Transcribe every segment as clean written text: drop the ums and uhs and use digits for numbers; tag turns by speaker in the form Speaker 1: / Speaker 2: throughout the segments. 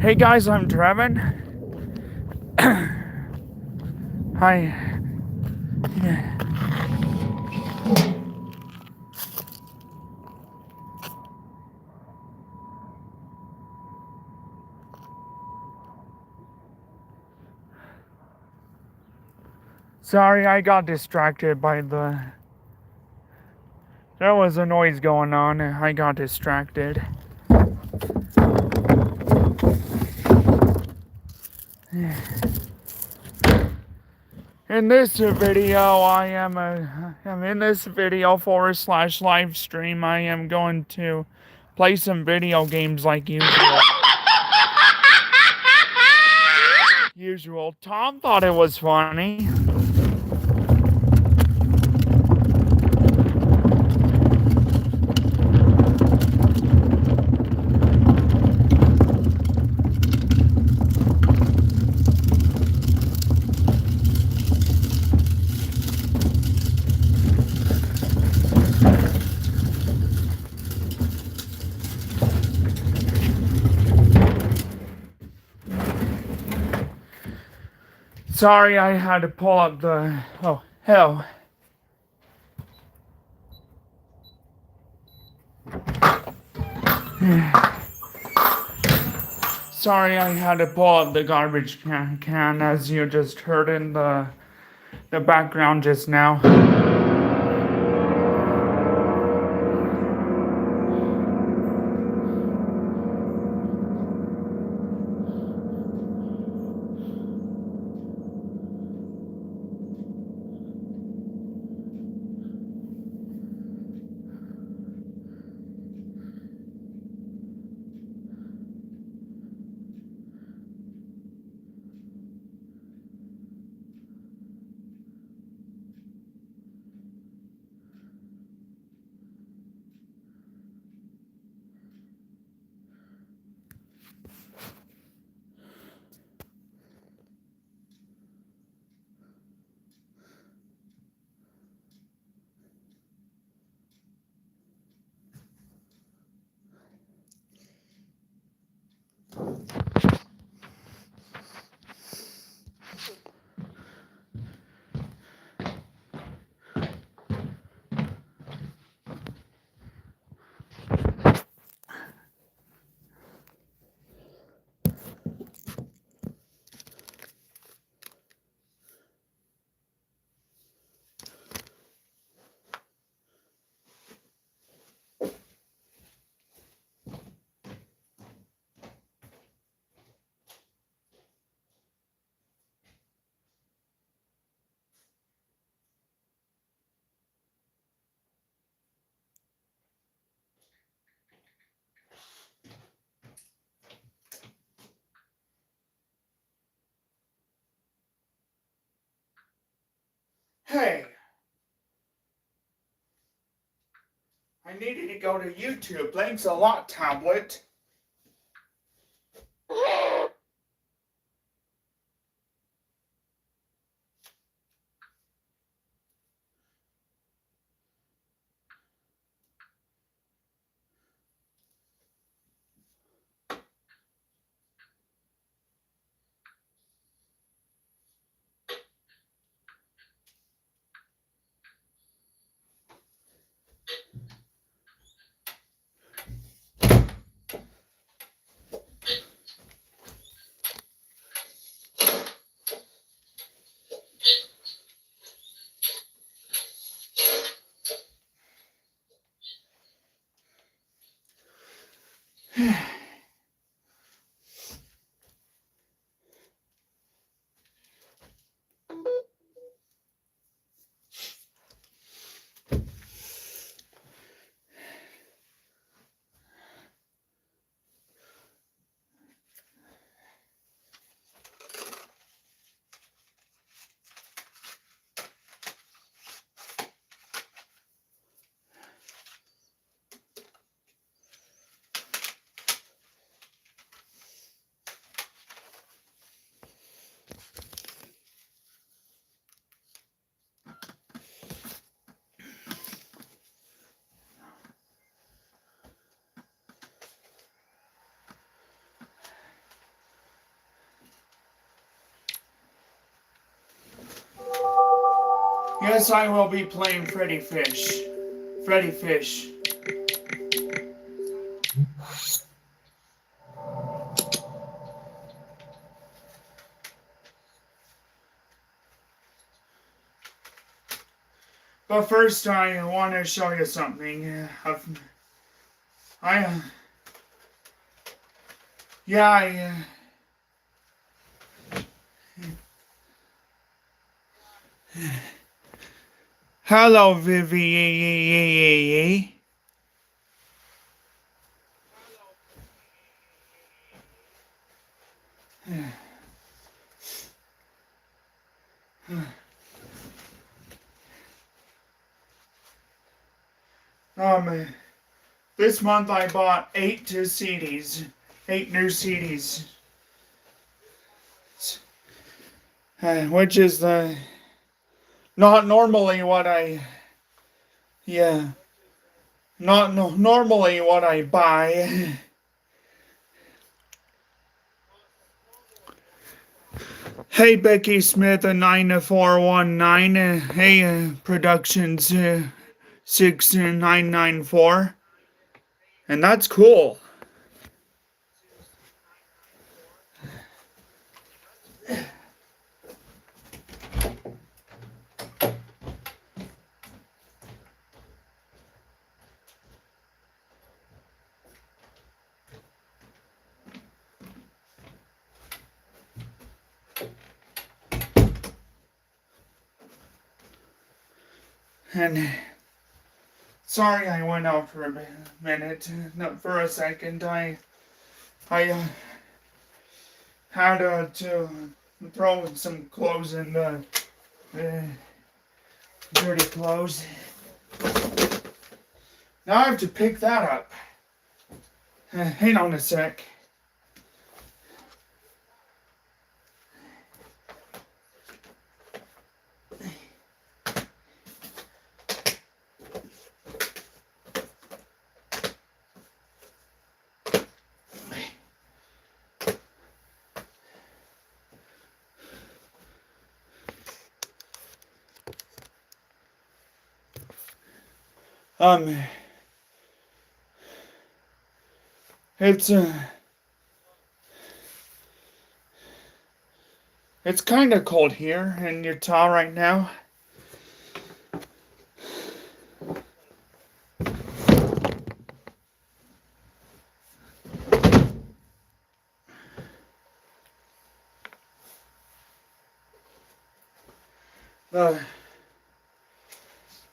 Speaker 1: Hey guys, I'm Treven. Hi. Sorry, I got distracted by there was a noise going on. I got distracted. In this video, I'm in this video / live stream. I am going to play some video games like usual. Tom thought it was funny. Sorry, I had to pull up the. Oh, hell. Sorry, I had to pull up the garbage can as you just heard in the background just now. Hey, I needed to go to YouTube. Thanks a lot, tablet. Yes, I will be playing Freddy Fish. Freddy Fish. But first, I want to show you something. I yeah, hello, Vivi. This month I bought 8 new CDs, which is not normally what yeah, not normally what I buy. Hey, Becky Smith, 9419. Hey, Productions 6994. And that's cool. And sorry I went out for a minute, not for a second. I had to throw some clothes in the dirty clothes. Now I have to pick that up. Hang on a sec. It's it's kind of cold here in Utah right now.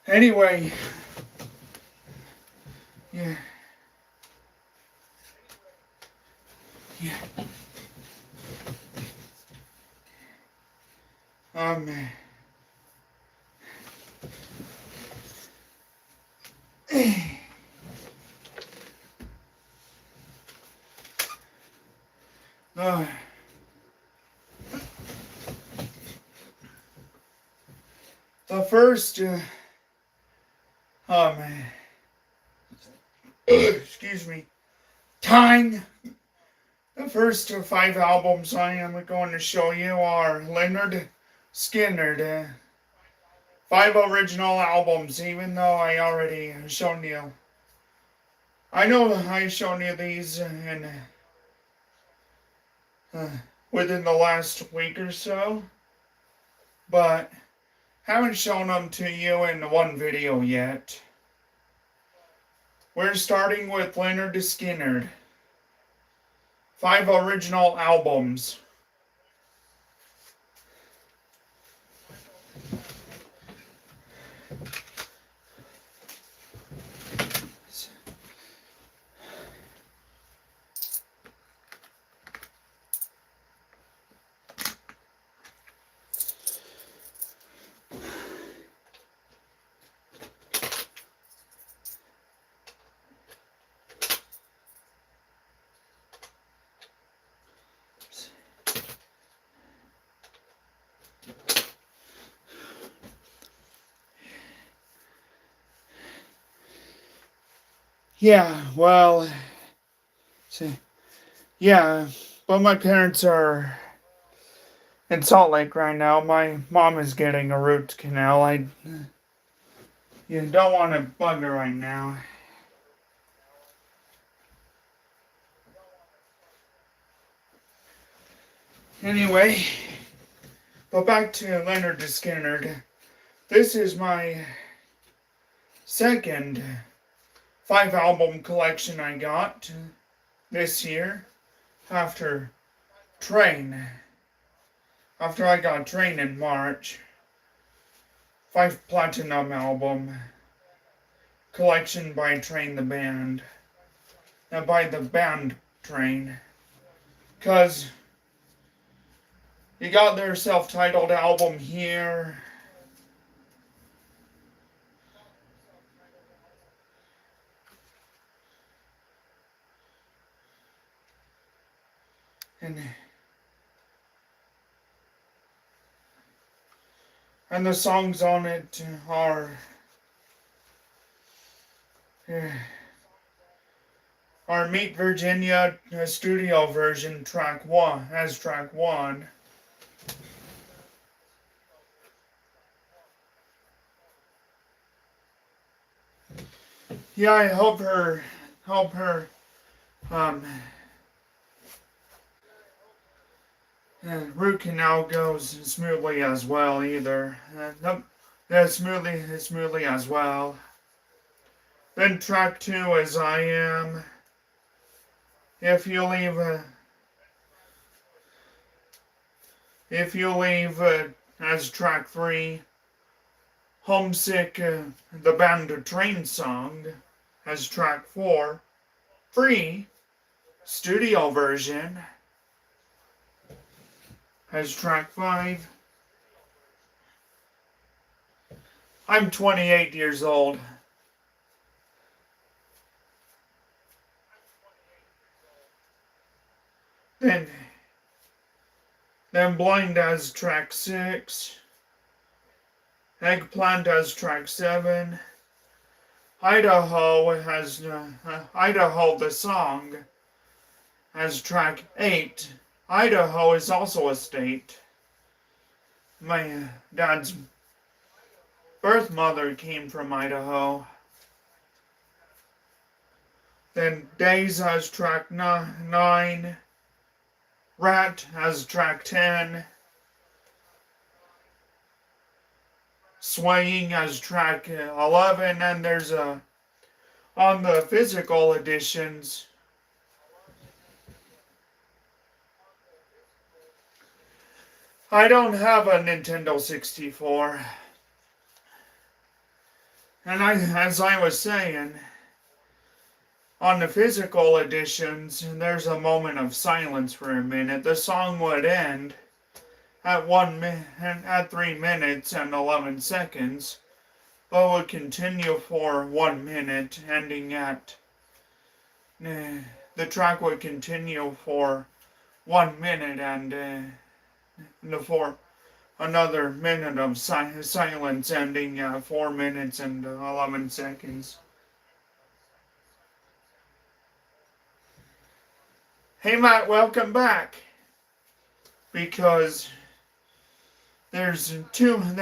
Speaker 1: Anyway, yeah, yeah. Um, uh, the first, excuse me, time. The first 5 albums I am going to show you are Leonard Skinner. 5 original albums, even though I already shown you. I know I shown you these within the last week or so, but haven't shown them to you in one video yet. We're starting with Leonard Skinner. 5 original albums. Yeah, well, yeah, but my parents are in Salt Lake right now. My mom is getting a root canal. You don't want to bug her right now. Anyway, but back to Leonard Skinner. This is my second 5-album collection I got this year after Train. After I got Train in March. 5 platinum album collection by Train the Band. By the band Train. Because you got their self-titled album here. And the songs on it are Meet Virginia studio version track 1 as track 1. Yeah, I hope her root canal goes smoothly as well either. Smoothly as well. Then track 2 is I Am. If you leave as track 3, Homesick, the band Train song as track 4, Free, studio version as track 5. I'm 28 years old. Then Blind as track 6. Eggplant as track 7. Idaho the song as track 8. Idaho is also a state. My dad's birth mother came from Idaho. Then Days as track 9. Rat as track 10. Swaying as track 11. And there's on the physical editions, I don't have a Nintendo 64. And as I was saying, on the physical editions, there's a moment of silence for a minute. The song would end at 3 minutes and 11 seconds, but would continue for 1 minute, ending at the track would continue for 1 minute and for another minute of silence, ending at 4 minutes and 11 seconds. Hey Matt, welcome back. Because there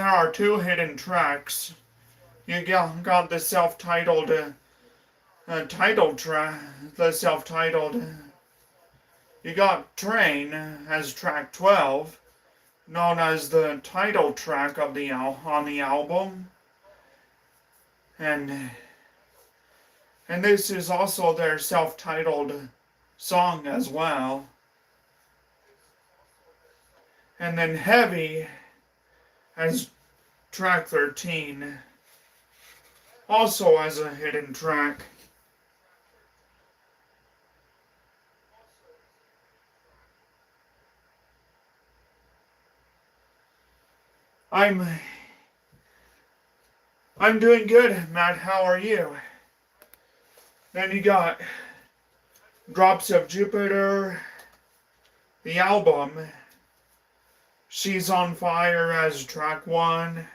Speaker 1: are 2 hidden tracks. You got the self-titled title track, you got Train as track 12, known as the title track of on the album. And this is also their self-titled song as well. And then Heavy as track 13, also as a hidden track. I'm doing good, Matt. How are you? Then you got Drops of Jupiter, the album. She's on Fire as track 1.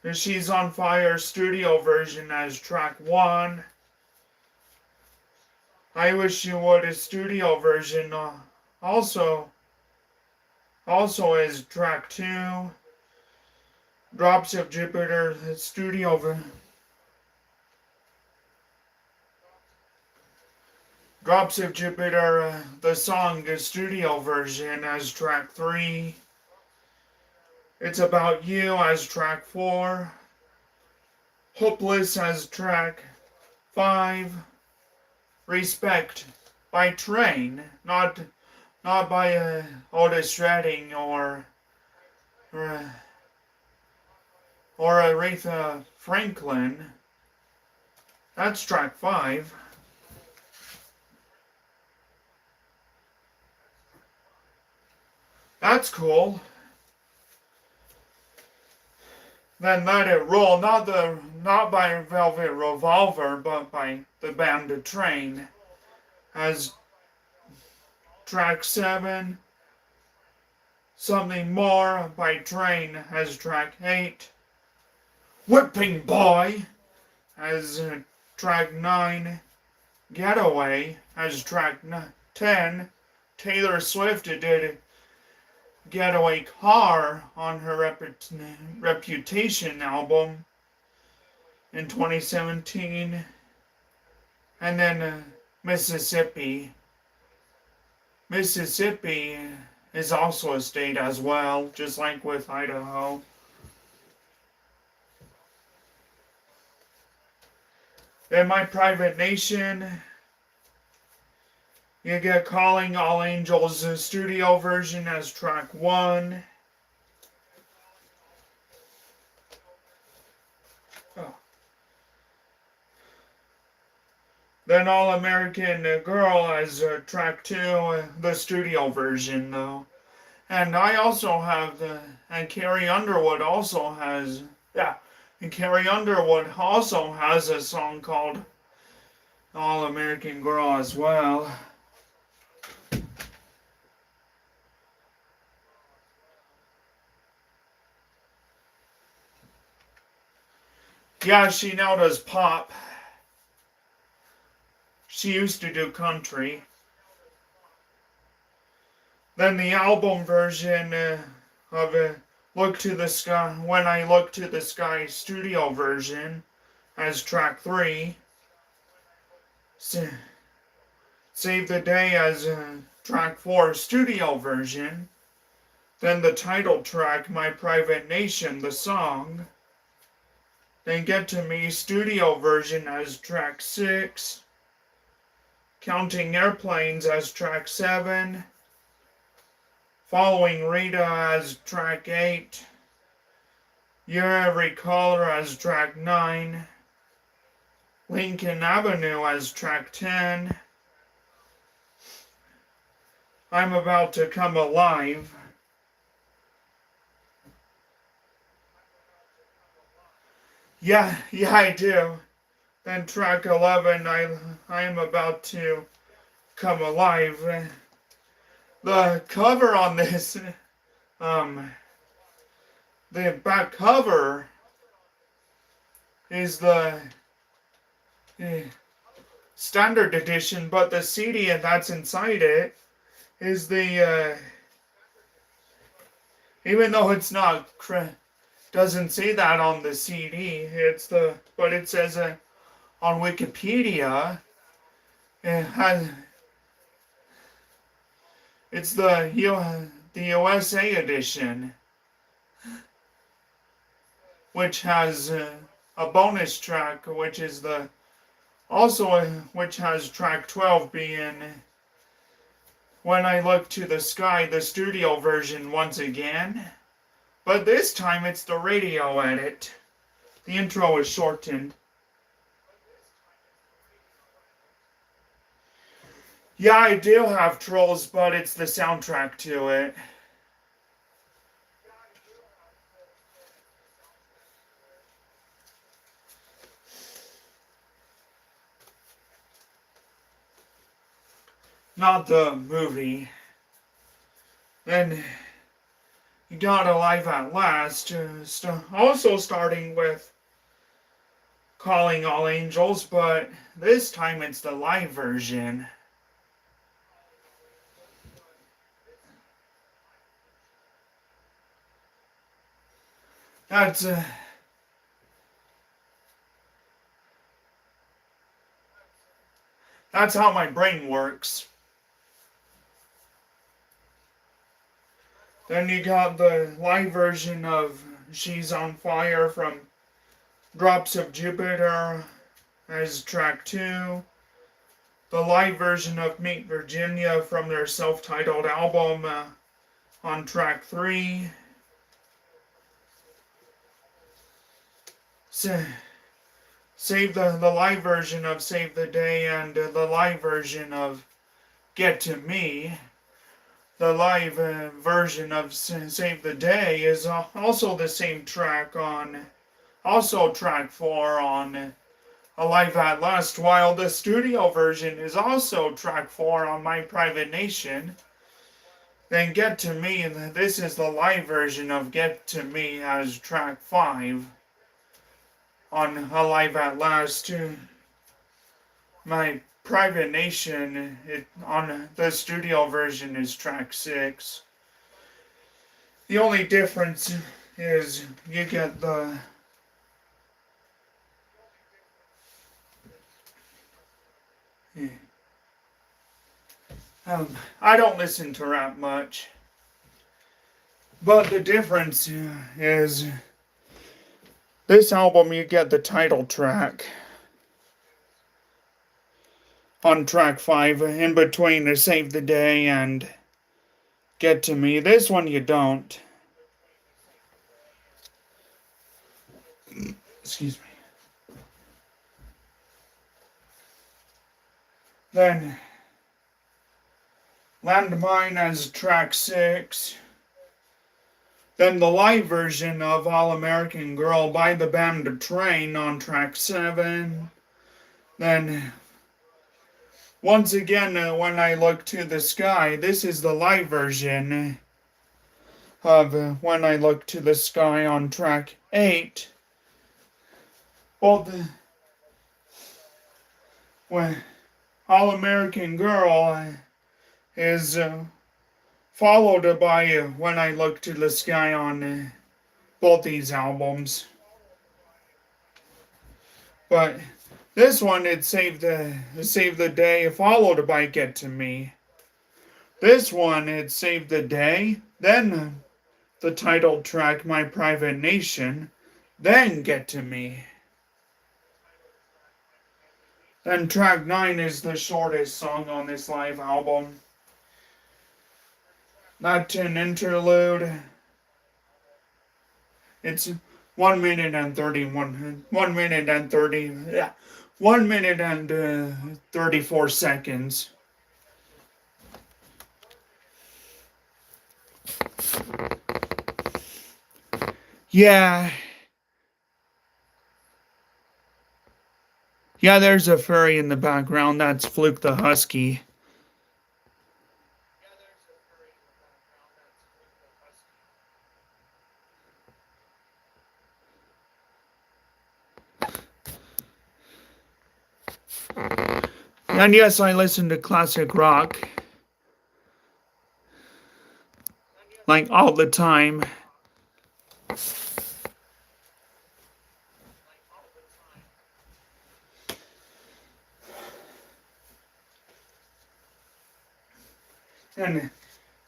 Speaker 1: The She's on Fire studio version as track 1. I Wish You Would, a studio version, also is track 2. Drops of Jupiter, the studio Drops of Jupiter, the song, the studio version as track 3. It's About You as track 4. Hopeless as track 5. Respect by Train, not by Otis Redding or Aretha Franklin. That's track 5. That's cool. Then Let It Roll, not by Velvet Revolver, but by the band Train, as track 7. Something More by Train as track 8. Whipping Boy as track 9. Getaway as track 10. Taylor Swift did Getaway Car on her Reputation album in 2017. And then Mississippi. Mississippi is also a state as well, just like with Idaho. Then My Private Nation. You get Calling All Angels studio version as track 1. Oh. Then All American Girl as track 2, the studio version though. And I also have and Carrie Underwood also has, and Carrie Underwood also has a song called All American Girl as well. Yeah, she now does pop. She used to do country. Then the album version of Look to the Sky, When I Look to the Sky studio version as track 3. Save the Day as track 4 studio version. Then the title track, My Private Nation, the song. Then Get to Me studio version as track 6. Counting Airplanes as track 7. Following Rita as track 8. Your Every Color as track 9. Lincoln Avenue as track 10. I'm About to Come Alive. Yeah, I do. Then track 11, I Am About to Come Alive. The cover on this, the back cover is the standard edition, but the CD that's inside it is the, even though it's not, doesn't say that on the CD, but it says on Wikipedia, it's the USA edition, which has a bonus track, which is which has track 12 being When I Look to the Sky, the studio version once again. But this time it's the radio edit. The intro is shortened. Yeah, I do have Trolls, but it's the soundtrack to it. Not the movie. Then you got Alive at Last, also starting with Calling All Angels, but this time it's the live version. That's that's how my brain works. Then you got the live version of She's on Fire from Drops of Jupiter as track 2. The live version of Meet Virginia from their self-titled album on track 3. Save the live version of Save the Day and the live version of Get to Me. The live version of Save the Day is also the same track on, also track 4 on Alive at Last, while the studio version is also track 4 on My Private Nation. Then Get to Me, this is the live version of Get to Me as track 5 on Alive at Last. My Private Nation on the studio version is track 6. The only difference is you get the I don't listen to rap much, but the difference is this album you get the title track on track 5 in between Save the Day and Get to Me. This one you don't. Excuse me. Then Landmine as track 6. Then the live version of All American Girl by the band Train on track 7. Then once again, When I Look to the Sky, this is the live version of When I Look to the Sky on track 8. Well, when All American Girl is followed by When I Look to the Sky on both these albums. But this one, it Save the Day, followed by Get to Me. This one, it Save the Day, then the title track, My Private Nation, then Get to Me. Then track 9 is the shortest song on this live album. Not an interlude. It's 1 minute and 34 seconds. Yeah. Yeah, there's a furry in the background. That's Fluke the Husky. And yes, I listen to classic rock. Like all the time. And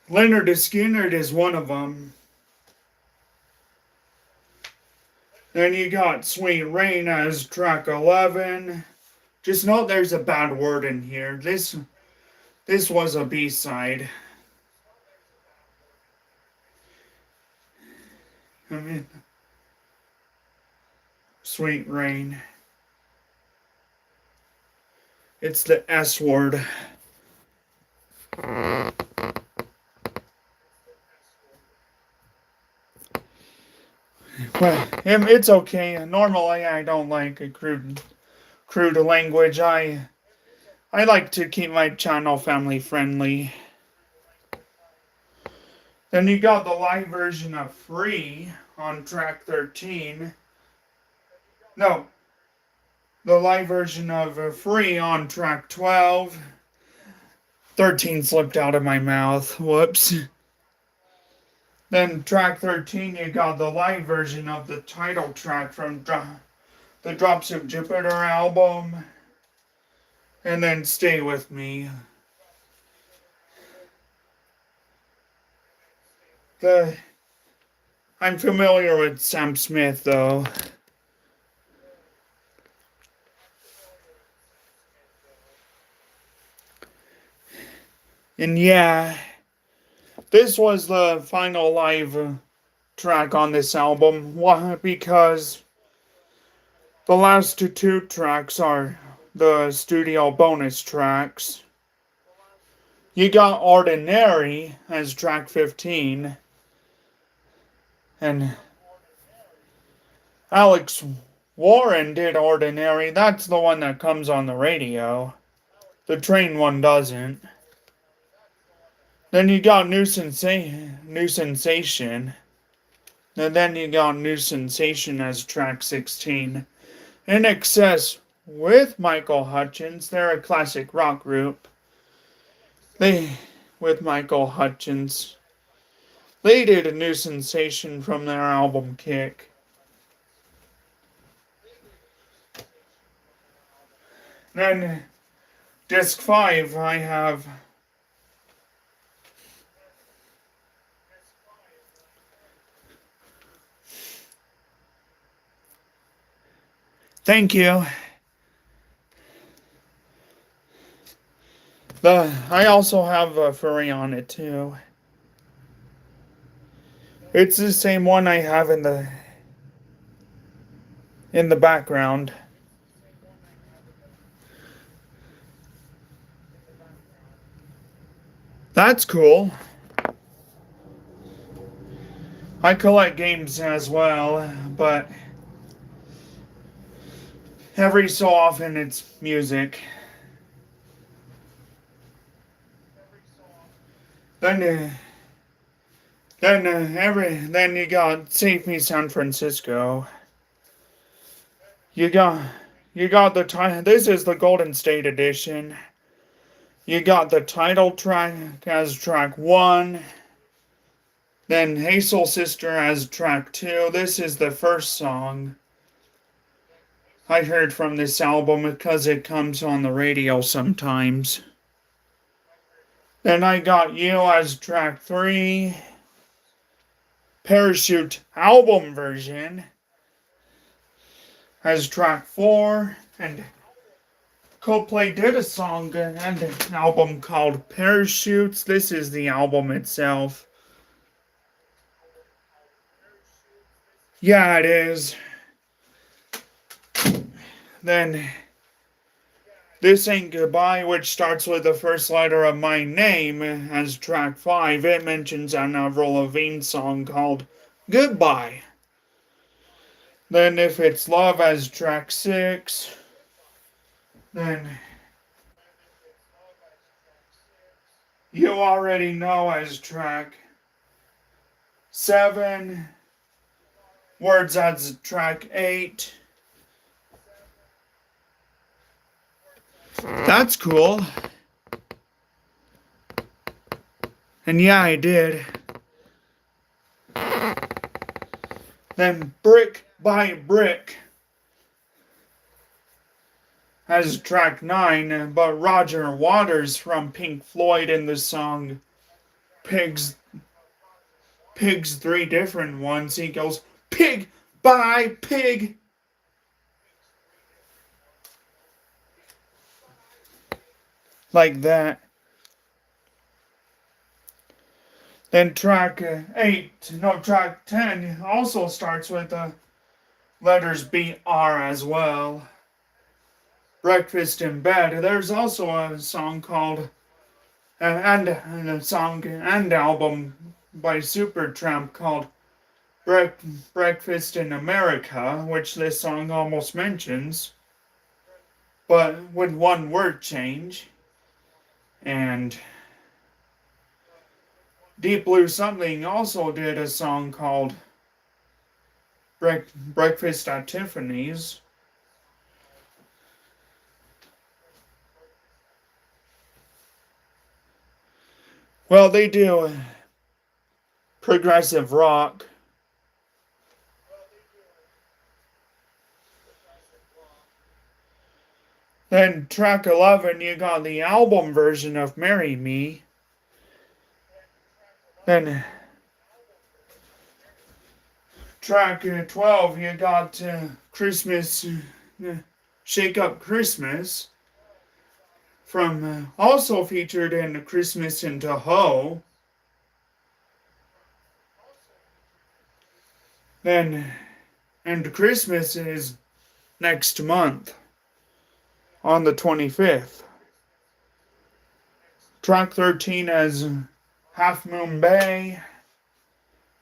Speaker 1: Leonard Skinner is one of them. Then you got Sweet Rain as track 11. Just note there's a bad word in here. This was a B-side. I mean, Sweet Rain. It's the S word. Well, it's okay. Normally, I don't like a crude language. I like to keep my channel family friendly. Then you got the live version of Free on track 13. No. the live version of Free on track 12. 13 slipped out of my mouth. Whoops. Then track 13, you got the live version of the title track from the Drops of Jupiter album. And then Stay With Me. I'm familiar with Sam Smith though. And yeah, this was the final live track on this album. Why? Because the last two tracks are the studio bonus tracks. You got Ordinary as track 15. And Alex Warren did Ordinary. That's the one that comes on the radio. The train one doesn't. Then you got New Sensation. And then you got New Sensation as track 16. In Excess with Michael Hutchence. They're a classic rock group. With Michael Hutchence. They did a New Sensation from their album Kick. Then disc 5 I have Thank you. I also have a furry on it too. It's the same one I have in the background. That's cool. I collect games as well, but every so often it's music. Then you got Save Me San Francisco. You got the title. This is the Golden State edition. You got the title track as track 1. Then Hazel Sister as track 2. This is the first song I heard from this album because it comes on the radio sometimes. Then I got You as track 3. Parachute album version as track 4. And Coldplay did a song and an album called Parachutes. This is the album itself. Yeah, it is. Then This Ain't Goodbye, which starts with the first letter of my name, as track 5. It mentions an Avril Lavigne song called Goodbye. Then If It's Love as track 6. Then You Already Know as track 7. Words as track 8. That's cool. And yeah, I did. Then Brick by Brick as track 9, but Roger Waters from Pink Floyd in the song Pigs 3 different ones. He goes, pig by pig. Like that. Then track 10 also starts with the letters BR as well. Breakfast in Bed. There's also a song called and a song and album by Supertramp called Breakfast in America, which this song almost mentions, but with one word change. And Deep Blue Something also did a song called Breakfast at Tiffany's. Well, they do progressive rock. Then track 11, you got the album version of Marry Me. Then track 12, you got Christmas, Shake Up Christmas, from also featured in Christmas in Tahoe. Then, and Christmas is next month on the 25th. Track 13 is Half Moon Bay.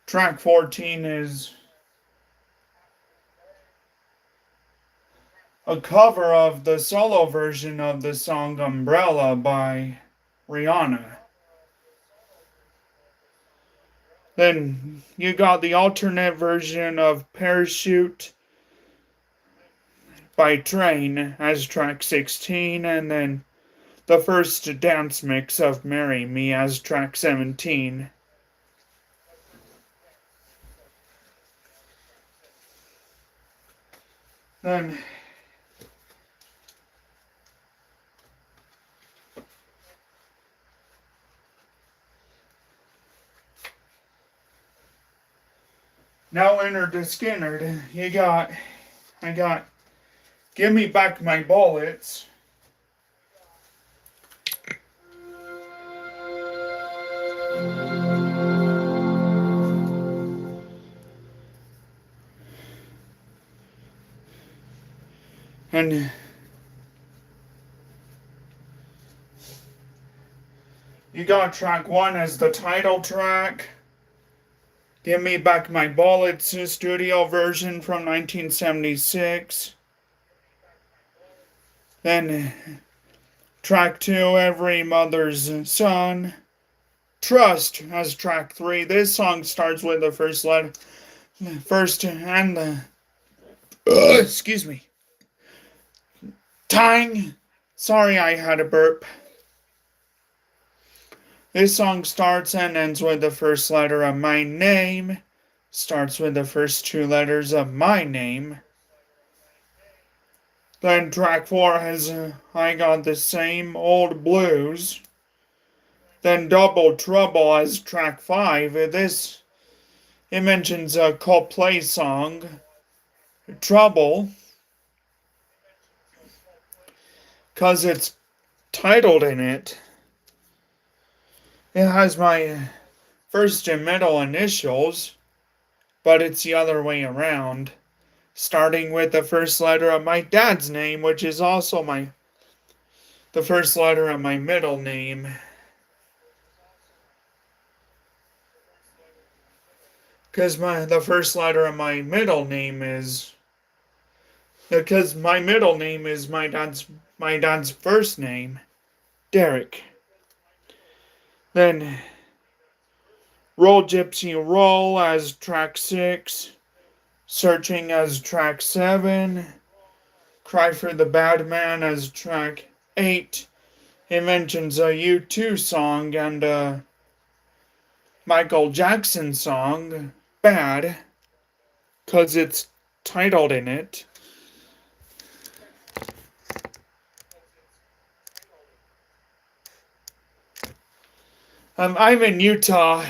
Speaker 1: Track 14 is a cover of the solo version of the song Umbrella by Rihanna. Then you got the alternate version of Parachute by Train as track 16, and then the first dance mix of Marry Me as track 17. Then now enter the Skinner. I got Give Me Back My Bullets. And you got track 1 as the title track. Give Me Back My Bullets, studio version from 1976. Then track 2, Every Mother's Son. Trust as track 3. This song starts with the first letter. First and the excuse me. Tang. Sorry, I had a burp. This song starts and ends with the first letter of my name. Starts with the first 2 letters of my name. Then track 4 has I Got the Same Old Blues. Then Double Trouble as track 5. It mentions a Coldplay song, Trouble, because it's titled in it. It has my first and middle initials, but it's the other way around. Starting with the first letter of my dad's name, which is also the first letter of my middle name. Because the first letter of my middle name is because my middle name is my dad's first name, Derek. Then Roll Gypsy Roll as track 6, Searching as track 7, Cry for the Bad Man as track 8. It mentions a U2 song and a Michael Jackson song, Bad, because it's titled in it. I'm in Utah.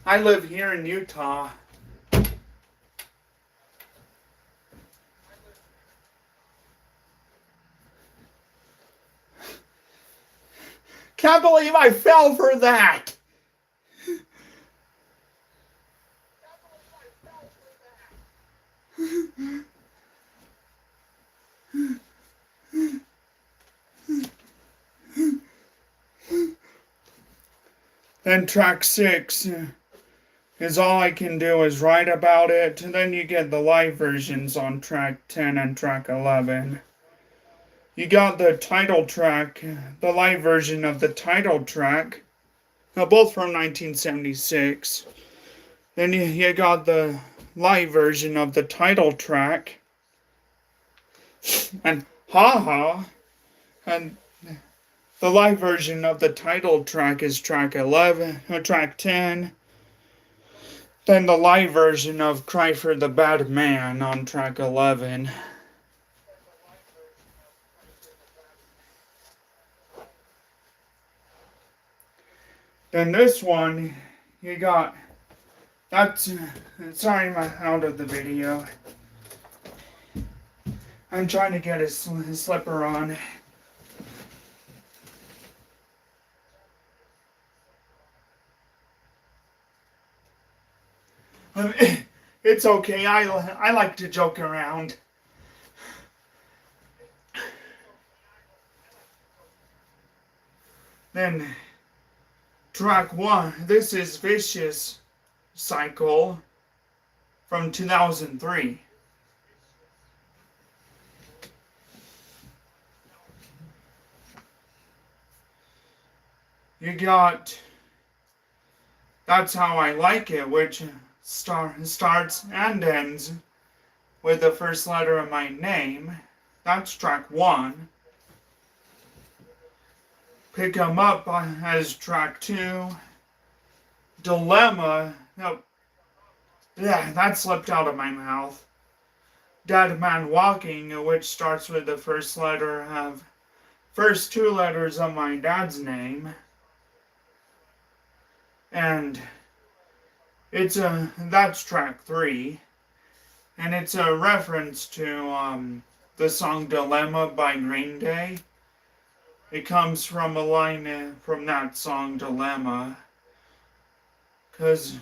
Speaker 1: I live here in Utah. Can't believe I fell for that. Then track 6, Is all I can do is write about it. And then you get the live versions on track 10 and track 11. You got the title track, the live version of the title track, both from 1976. Then you got the live version of the title track, and Ha Ha, and the live version of the title track is track 11, or track 10. Then the live version of Cry for the Bad Man on track 11. Then this one, you got, that's, sorry I'm out of the video. I'm trying to get a slipper on. It's okay, I like to joke around. Then, track 1, this is Vicious Cycle from 2003. You got That's How I Like It, which starts and ends with the first letter of my name. That's track 1. Pick 'em Up as track 2. Dilemma. No, yeah, that slipped out of my mouth. Dead Man Walking, which starts with the first two letters of my dad's name. And that's track 3. And it's a reference to the song Dilemma by Green Day. It comes from a line from that song Dilemma. 'Cause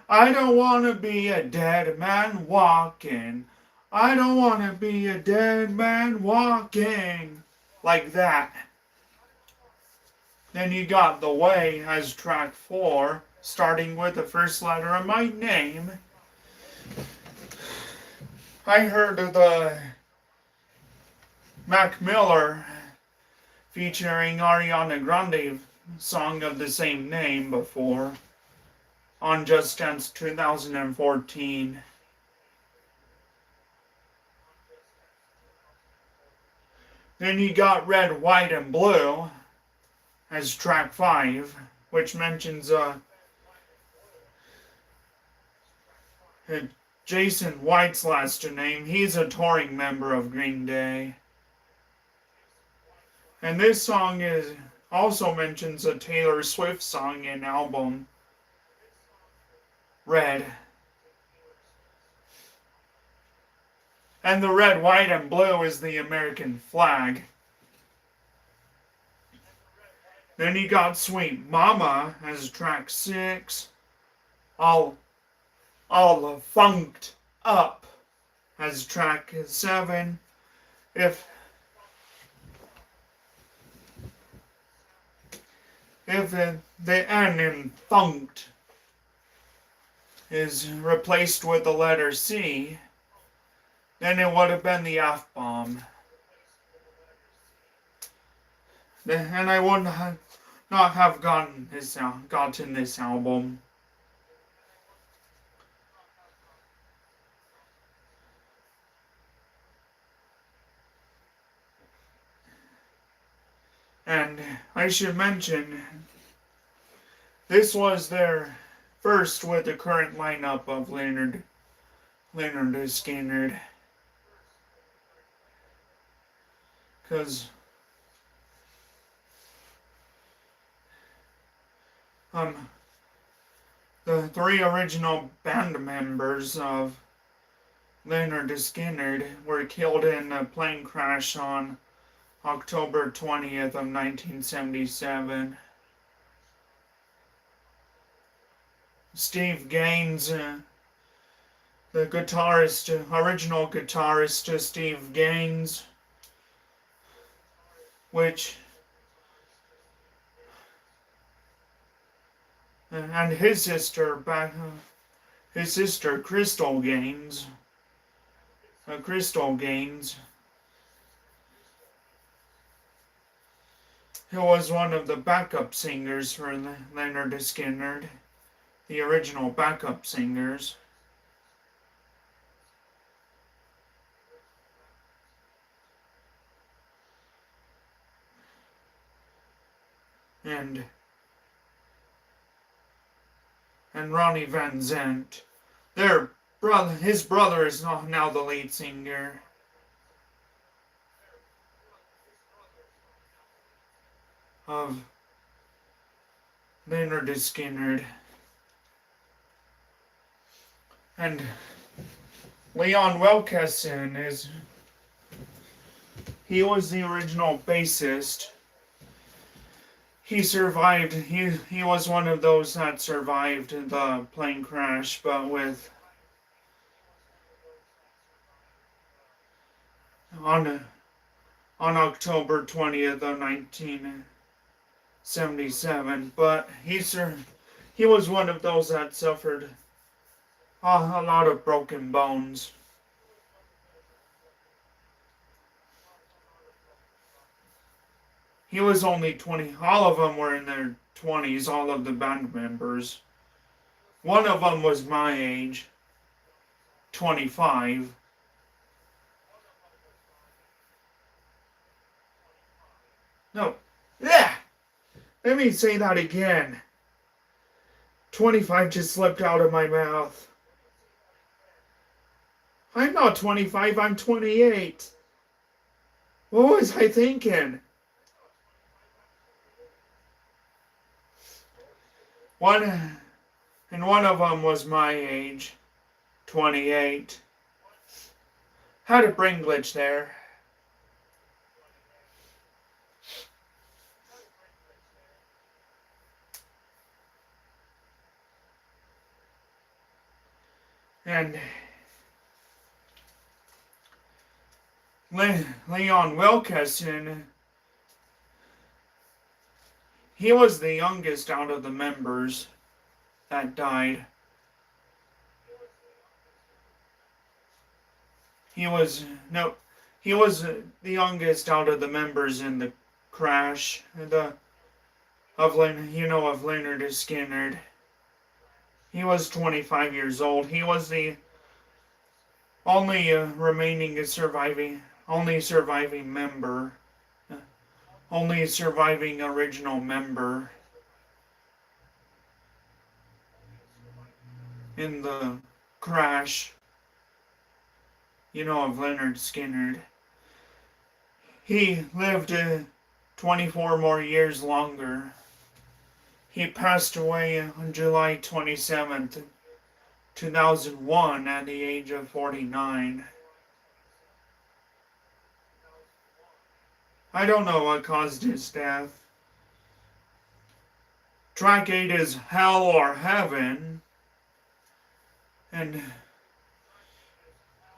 Speaker 1: I don't want to be a dead man walking. I don't want to be a dead man walking. Like that. Then you got The Way as track 4, starting with the first letter of my name. I heard of the Mac Miller featuring Ariana Grande song of the same name before on Just Dance 2014. Then you got Red, White, and Blue as track 5, which mentions Jason White's last name. He's a touring member of Green Day. And this song also mentions a Taylor Swift song and album, Red. And the red, white, and blue is the American flag. Then you got Sweet Mama as track 6. All Funked Up as track 7. If the N in funked is replaced with the letter C, then it would have been the F-bomb. And I would not have gotten this album. And I should mention, this was their first with the current lineup of Leonard Skinner. Because the 3 original band members of Leonard Skinner were killed in a plane crash on October 20th of 1977. Steve Gaines, the original guitarist Steve Gaines, which and his sister Crystal Gaines. Crystal Gaines, who was one of the backup singers for Leonard Skinner, the original backup singers. And Ronnie Van Zant. His brother is now the lead singer of Leonard Skinner. And Leon Wilkeson he was the original bassist. He survived. He was one of those that survived the plane crash, but on October 20th of 1977. But he was one of those that suffered a lot of broken bones. He was only 20. All of them were in their 20s, all of the band members. One of them was my age, 25. No. Yeah. Let me say that again. 25 just slipped out of my mouth. I'm not 25, I'm 28. What was I thinking? One of them was my age, 28. Had a brain glitch there. And Leon Wilkeson, he was the youngest out of the members that died. He was the youngest out of the members in the crash of Leonard Skinner. He was 25 years old. He was the only surviving member, only surviving original member in the crash, of Leonard Skinner. He lived 24 more years longer. He passed away on July 27th, 2001 at the age of 49. I don't know what caused his death. Track 8 is Hell or Heaven. And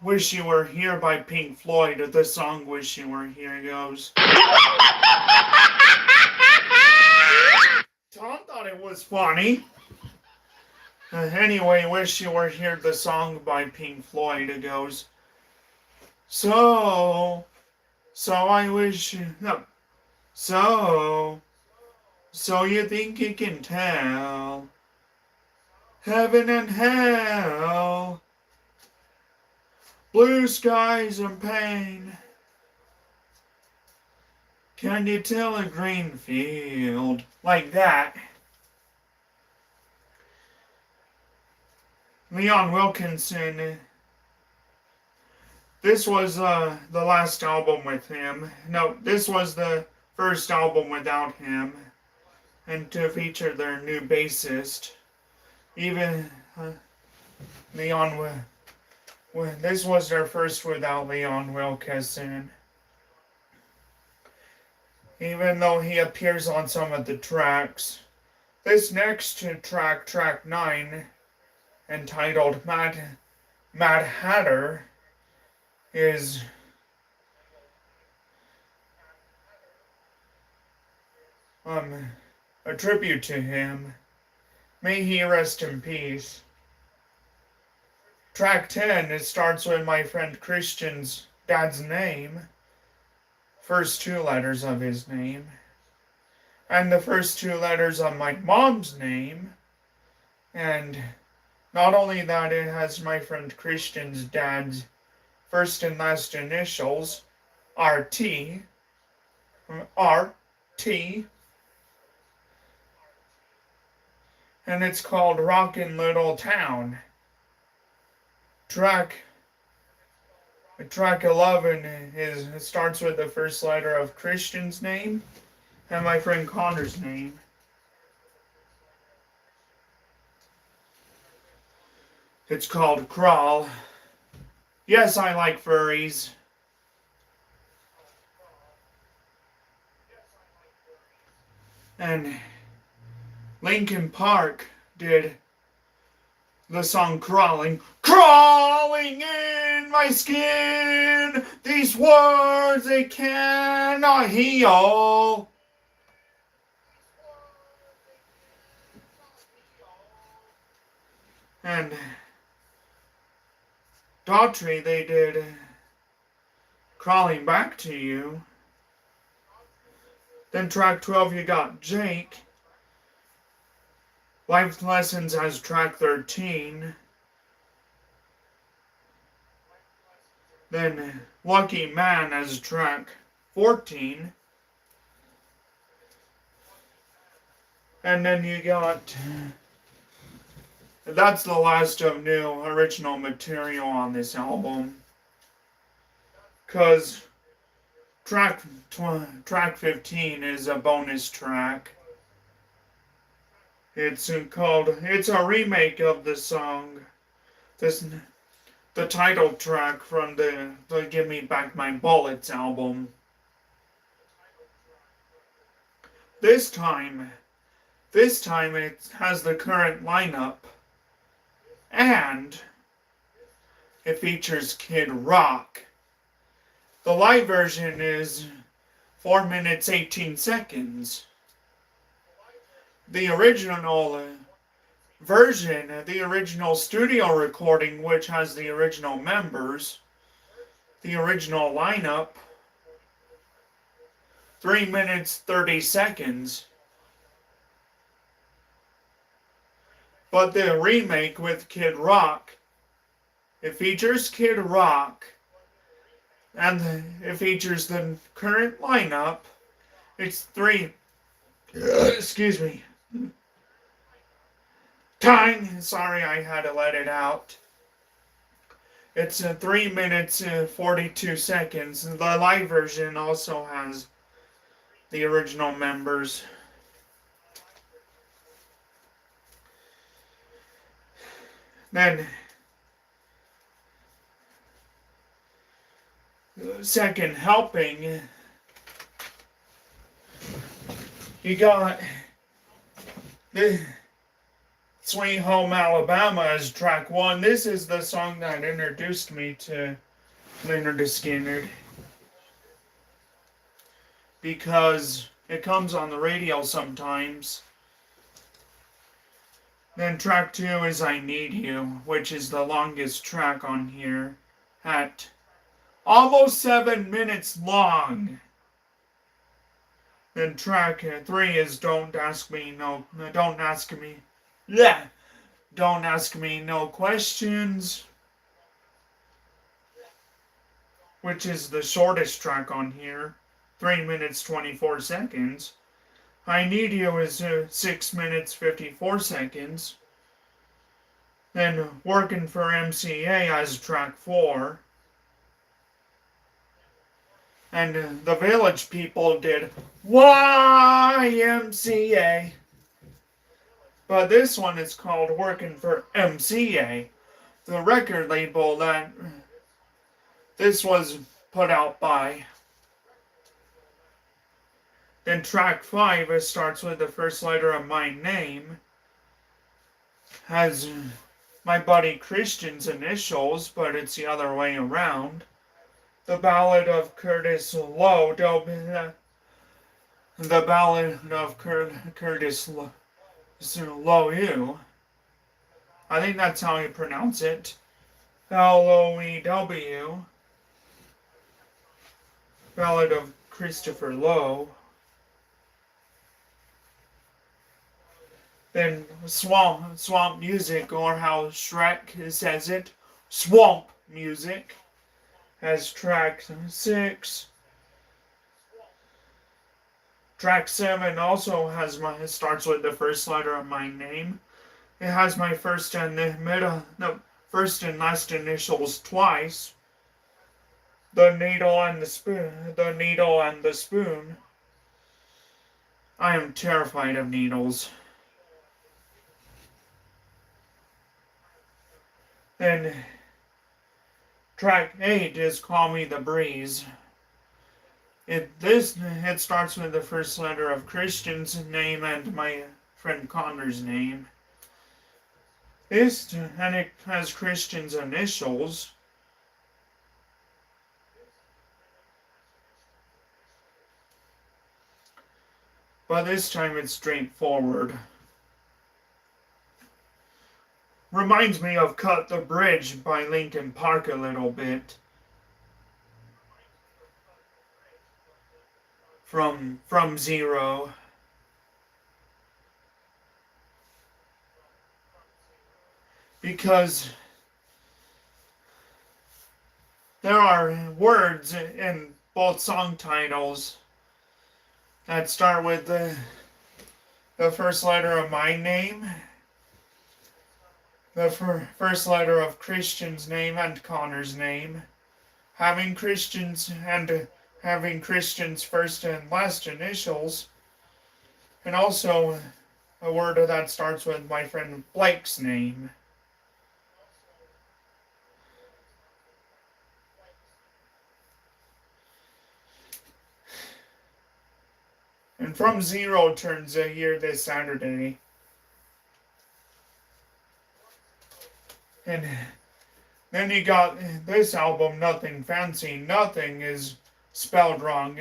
Speaker 1: Wish You Were Here by Pink Floyd. The song Wish You Were Here goes. Tom thought it was funny. Anyway, Wish You Were Here, the song by Pink Floyd. It goes. So I wish you. No. So you think you can tell heaven and hell, blue skies and pain. Can you tell a green field? Like that. Leon Wilkeson. This was the last album with him. No, this was the first album without him. And to feature their new bassist. Even this was their first without Leon Wilkeson. Even though he appears on some of the tracks. This next track, track 9, entitled Mad Hatter, is a tribute to him. May he rest in peace. Track 10, it starts with my friend Christian's dad's name, first two letters of his name, and the first two letters of my mom's name. And not only that, it has my friend Christian's dad's first and last initials, RT, RT, and it's called Rockin' Little Town. Track 11 it starts with the first letter of Christian's name and my friend Connor's name. It's called Crawl. Yes, I like furries. And Linkin Park did the song Crawling. Crawling in my skin, these words they cannot heal. And Daughtry, they did Crawling Back to You. Then track 12, you got Jake. Life Lessons as track 13. Then Lucky Man as track 14. And then you got... That's the last of new original material on this album. Because track 15 is a bonus track. It's a remake of the song, the title track from the Give Me Back My Bullets album. This time it has the current lineup, and it features Kid Rock. The live version is 4 minutes 18 seconds. The original version, the original studio recording, which has the original members, the original lineup, 3 minutes 30 seconds. But the remake with Kid Rock, it features Kid Rock, and it features the current lineup. It's excuse me. Sorry, I had to let it out. It's 3 minutes and 42 seconds. The live version also has the original members. Then, second helping, you got the Sweet Home Alabama as track 1. This is the song that introduced me to Leonard Skinner, because it comes on the radio sometimes. Then track 2 is I Need You, which is the longest track on here, at almost 7 minutes long. Then track 3 is Don't Ask Me No Questions, which is the shortest track on here, 3 minutes 24 seconds. I Need You is 6 minutes 54 seconds. Then Working for MCA as track 4. And the Village People did YMCA. But this one is called Working for MCA, the record label that this was put out by. Then track 5, it starts with the first letter of my name. Has my buddy Christian's initials, but it's the other way around. The Ballad of Curtis Lowe. The Ballad of Curtis Lowe. Loew. I think that's how you pronounce it. Loew. Ballad of Christopher Lowe. Then swamp music, or how Shrek says it, swamp music, has track 6. Track 7 also starts with the first letter of my name. It has my first and first and last initials twice. The needle and the spoon. The needle and the spoon. I am terrified of needles. Then track 8 is Call Me the Breeze. It starts with the first letter of Christian's name and my friend Connor's name. And it has Christian's initials. But this time it's straightforward. Reminds me of Cut the Bridge by Linkin Park a little bit. From Zero. Because there are words in both song titles that start with the first letter of my name, the first letter of Christian's name and Connor's name, having Christian's first and last initials, and also a word that starts with my friend Blake's name. And From Zero turns a year this Saturday. And then you got this album, Nothing Fancy. Nothing is spelled wrong.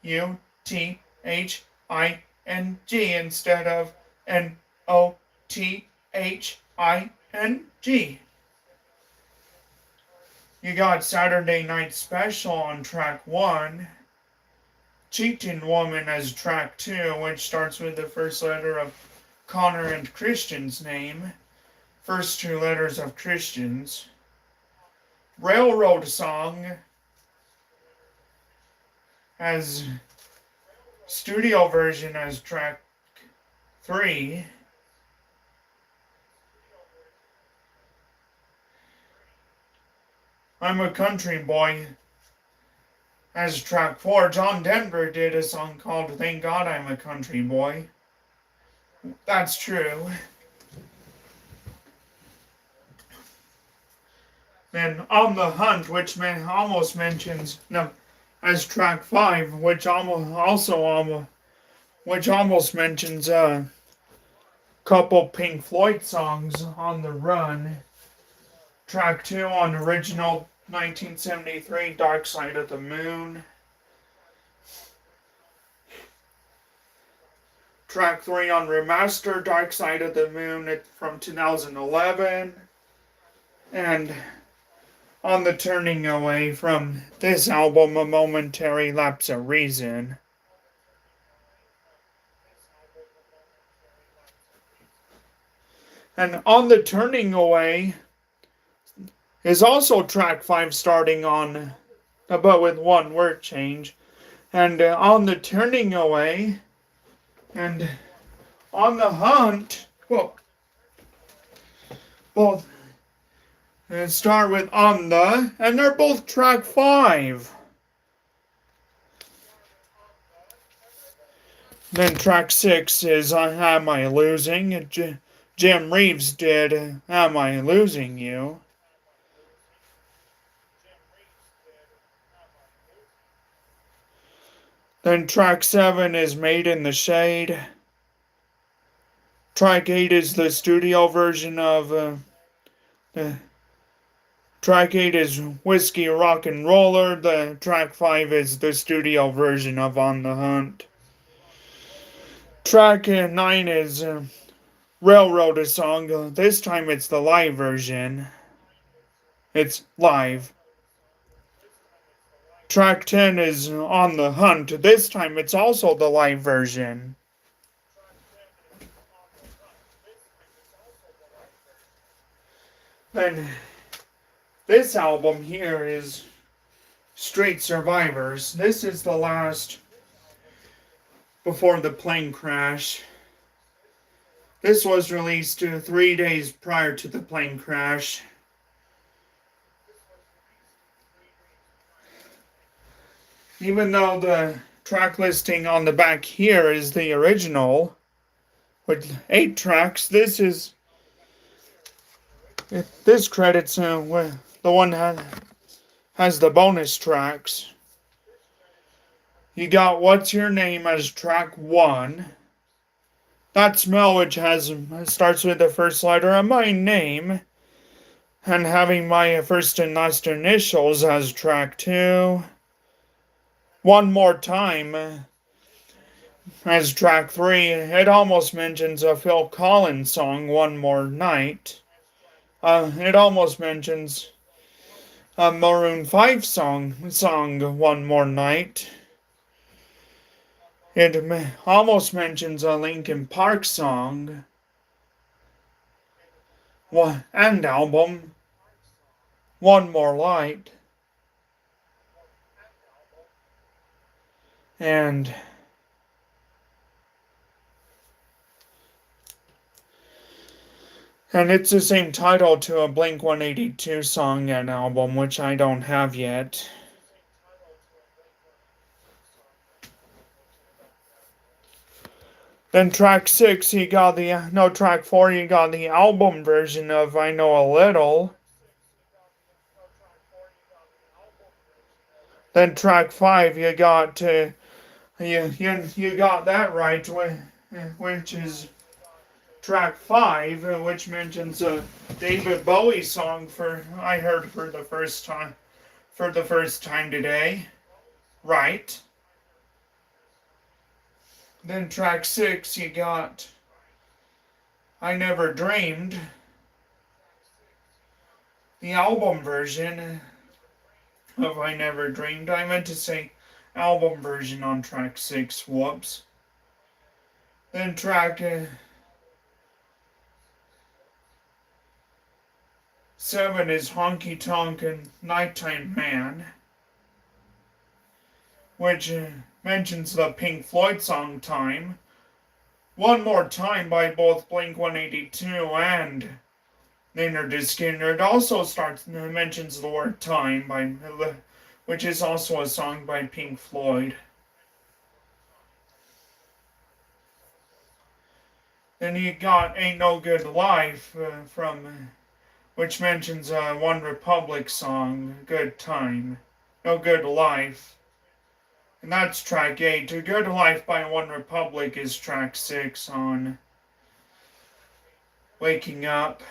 Speaker 1: Nuthing instead of Nothing. You got Saturday Night Special on track 1. Cheating Woman as track 2, which starts with the first letter of Connor and Christian's name. First 2 letters of Christian's. Railroad Song as studio version as track 3. I'm a Country Boy as track 4. John Denver did a song called Thank God I'm a Country Boy. That's true. Then On the Hunt, which almost mentions as track 5, which almost mentions a couple Pink Floyd songs. On the Run, track 2 on original 1973 Dark Side of the Moon. Track 3 on remaster Dark Side of the Moon from 2011. And on the Turning Away from this album, A Momentary Lapse of Reason. And On the Turning Away is also track 5 starting on, but with one word change. And On the Turning Away and On the Hunt, both start with On the, and they're both track 5. Then track 6 is Am I Losing? Jim Reeves did Am I Losing You? Then track 7 is Made in the Shade. Track 8 is the studio version of track 8 is Whiskey Rock and Roller. The track 5 is the studio version of On the Hunt. Track 9 is Railroad song. This time it's the live version. It's live. Track 10 is On the Hunt. This time it's also the live version. And this album here is Street Survivors. This is the last before the plane crash. This was released 3 days prior to the plane crash. Even though the track listing on the back here is the original, with 8 tracks, this credits the one that has the bonus tracks. You got What's Your Name as track 1. That Smell, which starts with the first letter of my name, and having my first and last initials as track 2. One More Time as track 3. It almost mentions a Phil Collins song, One More Night. It almost mentions a Maroon 5 song, One More Night. It almost mentions a Linkin Park song and album, One More Light. And it's the same title to a Blink-182 song and album, which I don't have yet. Then track 6, track 4, you got the album version of I Know a Little. Then track 5, you got you got that right, which is track 5, which mentions a David Bowie song I heard for the first time today. Right. Then track 6, you got I Never Dreamed. The album version of I Never Dreamed. I meant to say album version on track 6. Whoops. Then track 7 is Honky Tonk and Nighttime Man, which mentions the Pink Floyd song Time. One More Time by both Blink-182 and Leonard Skinner. It also mentions the word time, which is also a song by Pink Floyd. Then you got Ain't No Good Life which mentions One Republic song, Good Time. No Good Life. And that's track 8. A Good Life by One Republic is track 6 on Waking Up.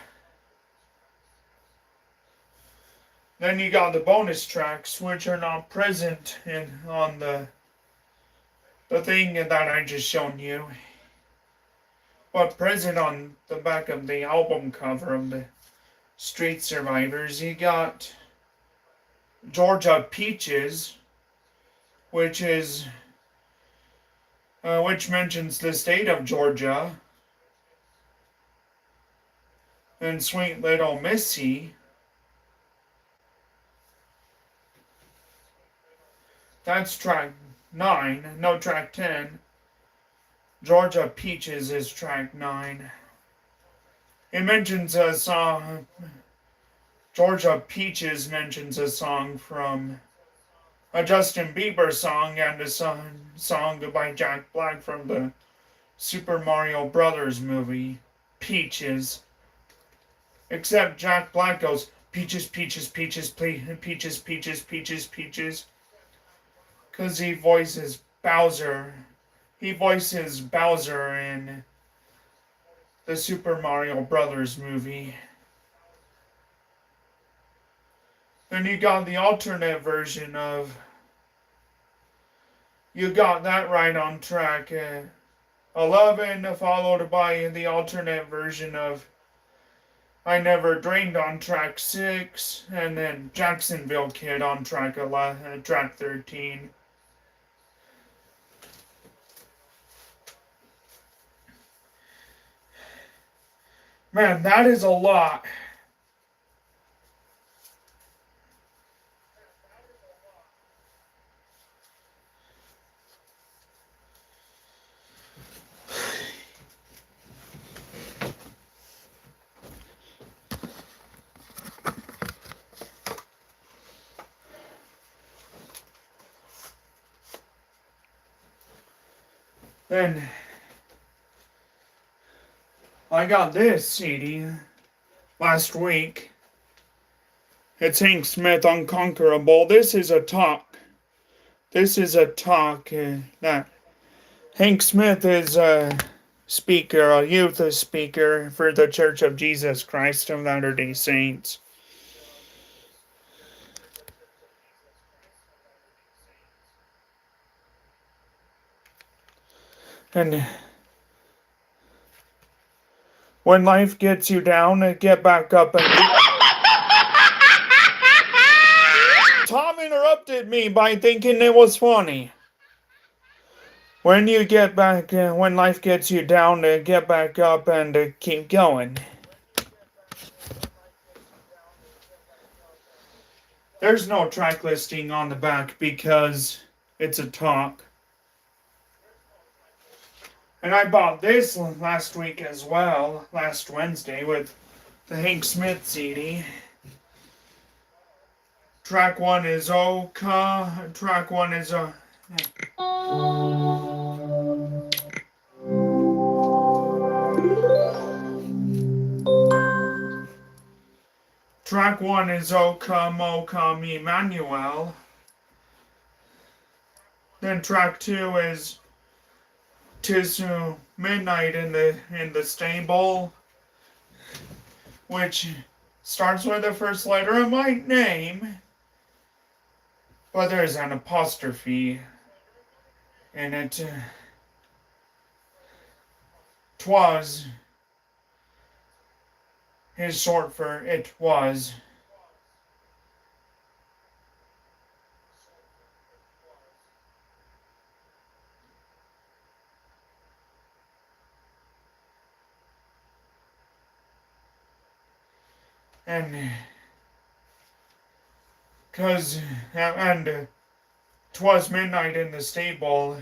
Speaker 1: Then you got the bonus tracks, which are not present on the thing that I just shown you, but present on the back of the album cover of the Street Survivors. You got Georgia Peaches, which mentions the state of Georgia, and Sweet Little Missy. That's track 9, no, track 10. Georgia Peaches is track 9. It mentions a song, Georgia Peaches mentions a song from a Justin Bieber song and a song by Jack Black from the Super Mario Brothers movie, Peaches. Except Jack Black goes, Peaches, Peaches, Peaches, Peaches, Peaches, Peaches, Peaches. Because he voices Bowser. He voices Bowser in the Super Mario Brothers movie. Then you got the alternate version of You Got That Right on track 11, followed by the alternate version of I Never Dreamed on track 6, and then Jacksonville Kid on track 13. Man, that is a lot. Then I got this CD last week. It's Hank Smith Unconquerable. This is a talk. That Hank Smith is a speaker, a youth speaker for the Church of Jesus Christ of Latter-day Saints. And when life gets you down, get back up and Tom interrupted me by thinking it was funny. When life gets you down, get back up and keep going. There's no track listing on the back because it's a talk. And I bought this last week as well, last Wednesday, with the Hank Smith CD. Track 1 is Oka. Track 1 is Track 1 is O Come, O Come, Emmanuel. Then track 2 is Tis Midnight in the Stable, which starts with the first letter of my name, but there's an apostrophe in it. Twas is short for it was. And 'twas midnight in the stable.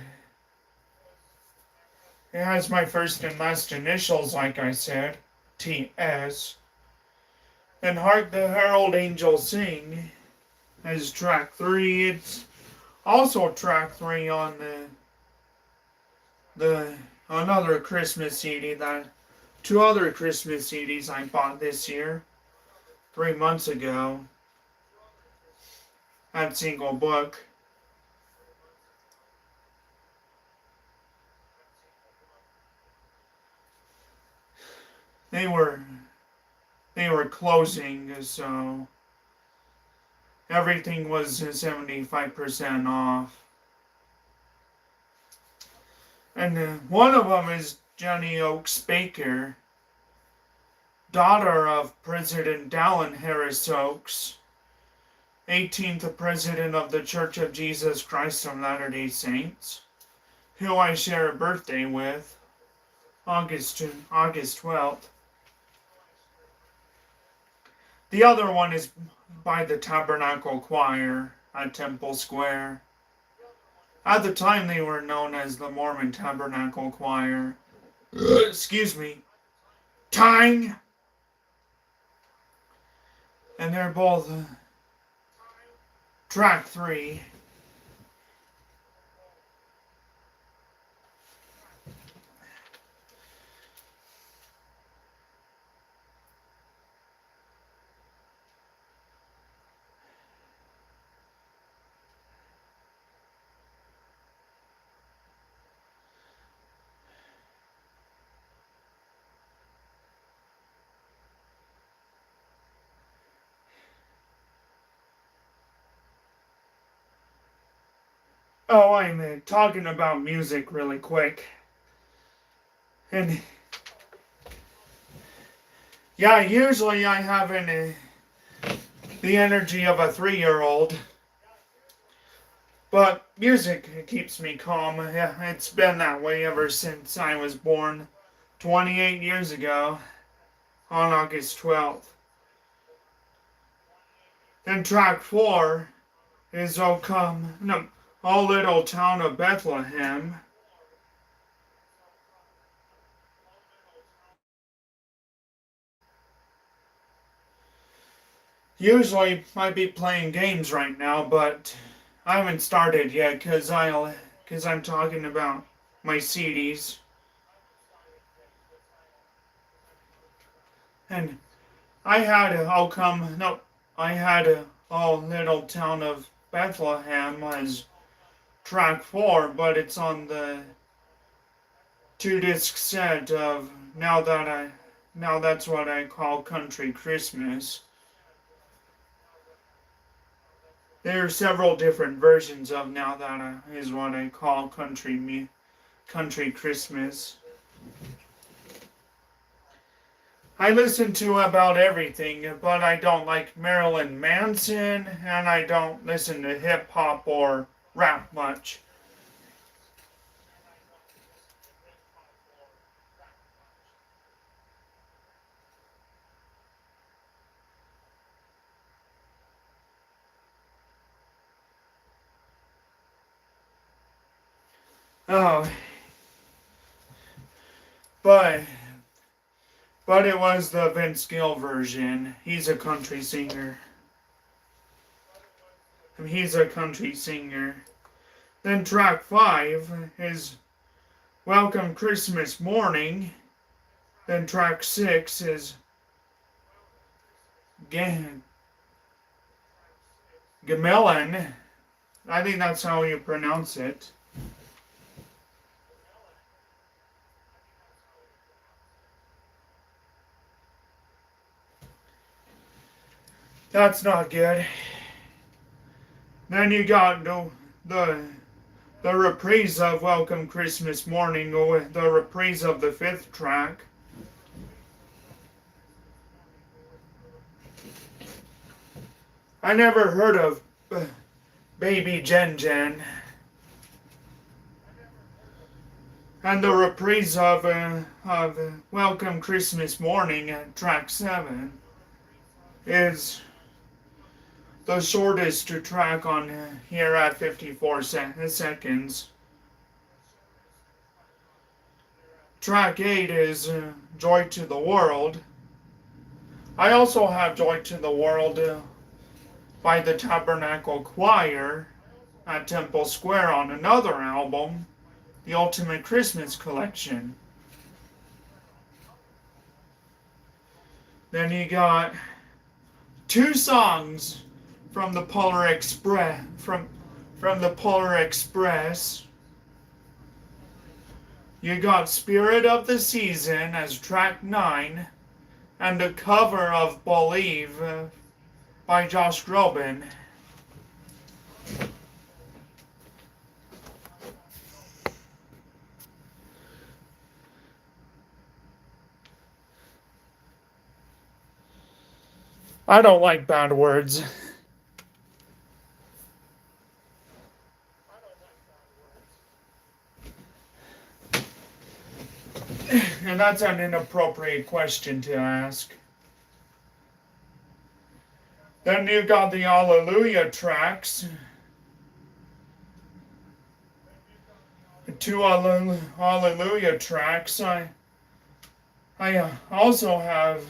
Speaker 1: It has my first and last initials, like I said, T.S. Then Hark the Herald Angels Sing as track 3. It's also track 3 on the another Christmas CD that 2 other Christmas CDs I bought this year, 3 months ago. That single book. They were closing, so everything was 75% off. And one of them is Jenny Oakes Baker, daughter of President Dallin Harris Oakes, 18th President of the Church of Jesus Christ of Latter-day Saints, who I share a birthday with, August 12th. The other one is by the Tabernacle Choir at Temple Square. At the time, they were known as the Mormon Tabernacle Choir. Excuse me. Time! And they're both track 3. Oh, I'm talking about music really quick. And yeah, usually I have the energy of a 3-year-old. But music keeps me calm. Yeah, it's been that way ever since I was born 28 years ago on August 12th. Then track 4 is O Come, no, O Little Town of Bethlehem. Usually I'd be playing games right now, but I haven't started yet because I'm talking about my CDs. And I had I'll come no I had Oh Little Town of Bethlehem as track 4, but it's on the 2-disc set of Now That's What I Call Country Christmas. There are several different versions of Now That Is What I Call Country Christmas. I listen to about everything, but I don't like Marilyn Manson, and I don't listen to hip hop or rap much. Oh, but it was the Vince Gill version. He's a country singer. He's a country singer. Then track 5 is Welcome Christmas Morning. Then track 6 is Gamelin. I think that's how you pronounce it. That's not good. Then you got the reprise of Welcome Christmas Morning, or the reprise of the 5th track. I never heard of Baby Jen Jen. And the reprise of Welcome Christmas Morning at track 7 is the shortest track on here at 54 seconds. Track 8 is Joy to the World. I also have Joy to the World by the Tabernacle Choir at Temple Square on another album, The Ultimate Christmas Collection. Then you got 2 songs from the Polar Express. From the Polar Express. You got Spirit of the Season as track 9, and a cover of Believe by Josh Groban. I don't like bad words. And that's an inappropriate question to ask. Then you got the Hallelujah tracks. 2 Hallelujah tracks. I also have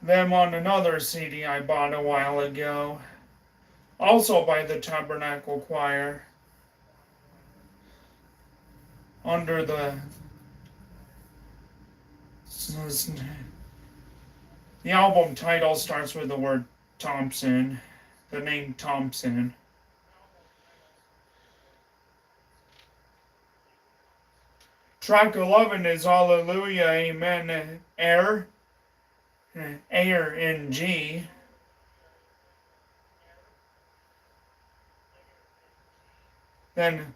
Speaker 1: them on another CD I bought a while ago, also by the Tabernacle Choir, under the album title starts with the word Thompson, the name Thompson. Track 11 is Hallelujah, Amen, Air in G. Then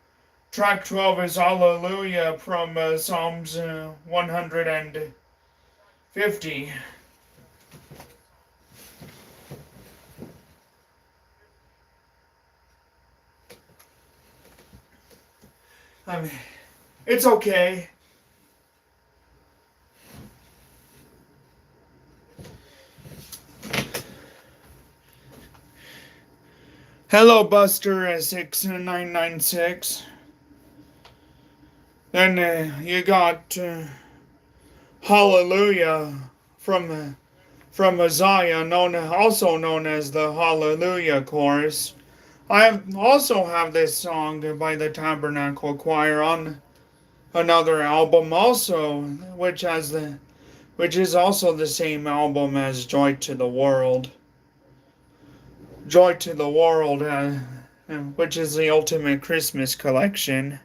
Speaker 1: Track 12 is Hallelujah from Psalms 150. I mean, it's okay. Hello, Buster 6996. Then you got Hallelujah from Isaiah, also known as the Hallelujah Chorus. Also have this song by the Tabernacle Choir on another album, also, which is also the same album as Joy to the World. Joy to the World, which is the ultimate Christmas collection.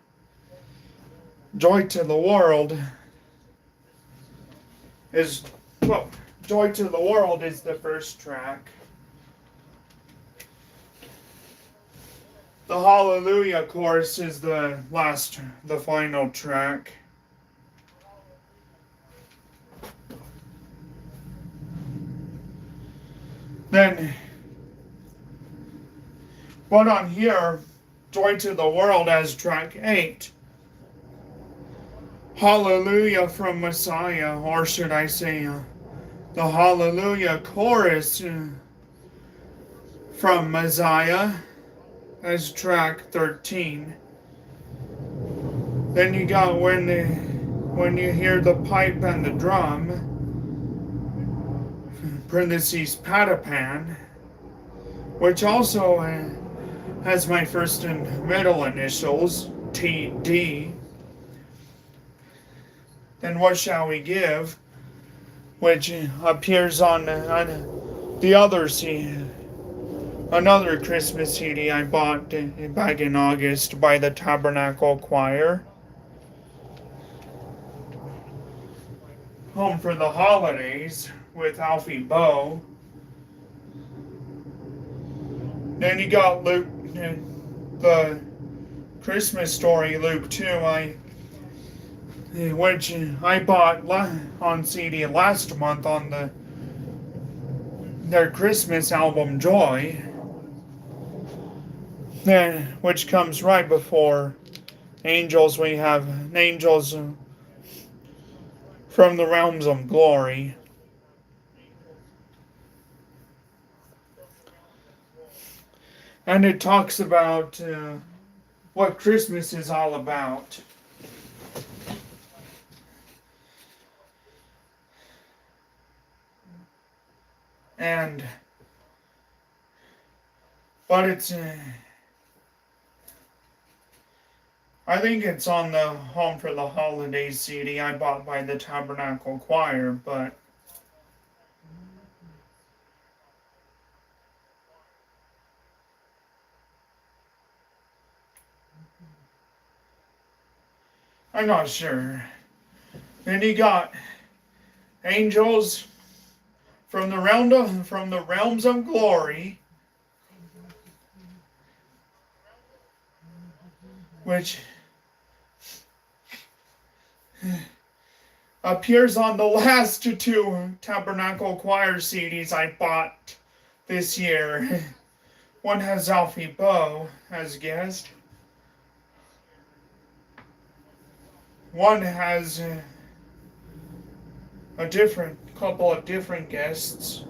Speaker 1: Joy to the World is, well, Joy to the World is the first track. The Hallelujah Chorus is the final track. Then, but on here, Joy to the World as track 8. Hallelujah from Messiah, or should I say, the Hallelujah Chorus from Messiah as track 13. Then you got when you hear the pipe and the drum, parentheses patapan, which also has my first and middle initials, TD. Then What Shall We Give, which appears on the other CD, another Christmas CD I bought back in August by the Tabernacle Choir. Home for the Holidays with Alfie Boe. Then you got Luke, the Christmas Story, Luke 2, which I bought on CD last month on their Christmas album Joy, which comes right before Angels. We have Angels from the Realms of Glory. And it talks about what Christmas is all about. But it's, I think it's on the Home for the Holidays CD I bought by the Tabernacle Choir, but I'm not sure. Then you got Angels from the Realms of Glory, which appears on the last two Tabernacle Choir CDs I bought this year. One has Alfie Boe as guest. One has couple of different guests.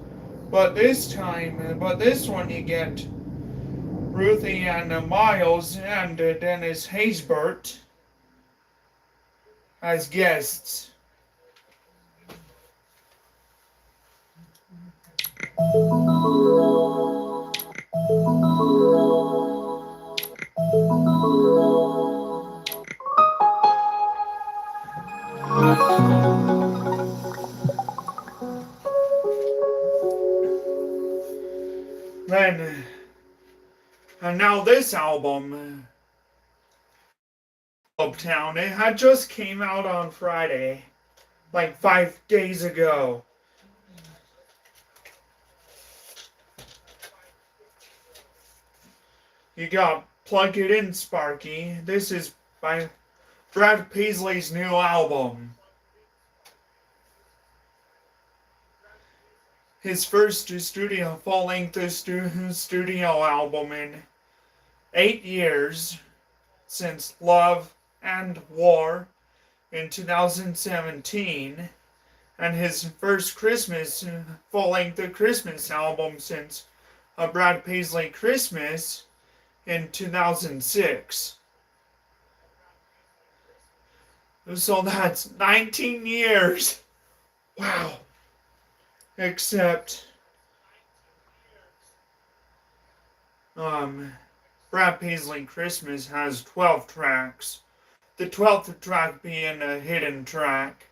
Speaker 1: But this one you get Ruthie and Miles and Dennis Haysbert as guests. Then, and now this album, Town, it had just came out on Friday, like 5 days ago. You got Plug It In, Sparky. This is by Brad Paisley's new album. His first full-length studio album in 8 years since Love and War in 2017, and his first full-length Christmas album since A Brad Paisley Christmas in 2006. So that's 19 years. Wow. Except, Brad Paisley Christmas has 12 tracks. The 12th track being a hidden track.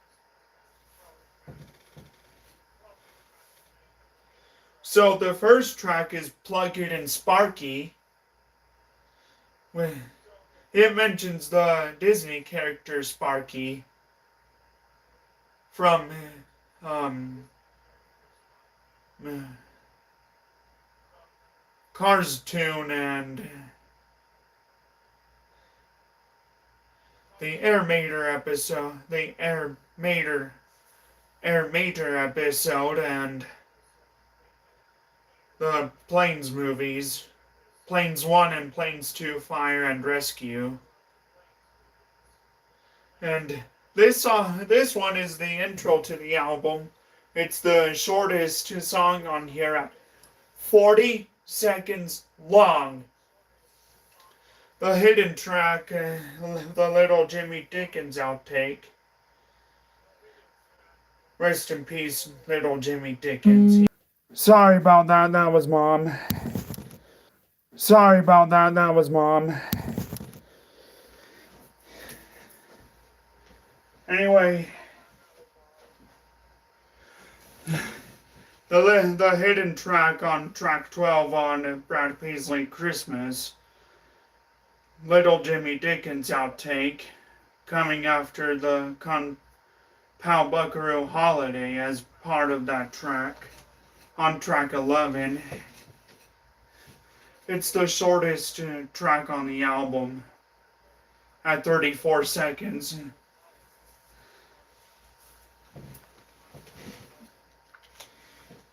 Speaker 1: So the first track is Plug It and Sparky. It mentions the Disney character Sparky from Cars Tune and the Air Mater episode, and the Planes movies, Planes 1 and Planes 2, Fire and Rescue. And this one is the intro to the album. It's the shortest song on here at 40 seconds long. The hidden track, the Little Jimmy Dickens outtake. Rest in peace, Little Jimmy Dickens. Sorry about that, that was Mom. Sorry about that, that was Mom. Anyway, the hidden track on track 12 on Brad Paisley Christmas, Little Jimmy Dickens outtake, coming after the Pow Buckaroo Holiday as part of that track, on track 11. It's the shortest track on the album, at 34 seconds.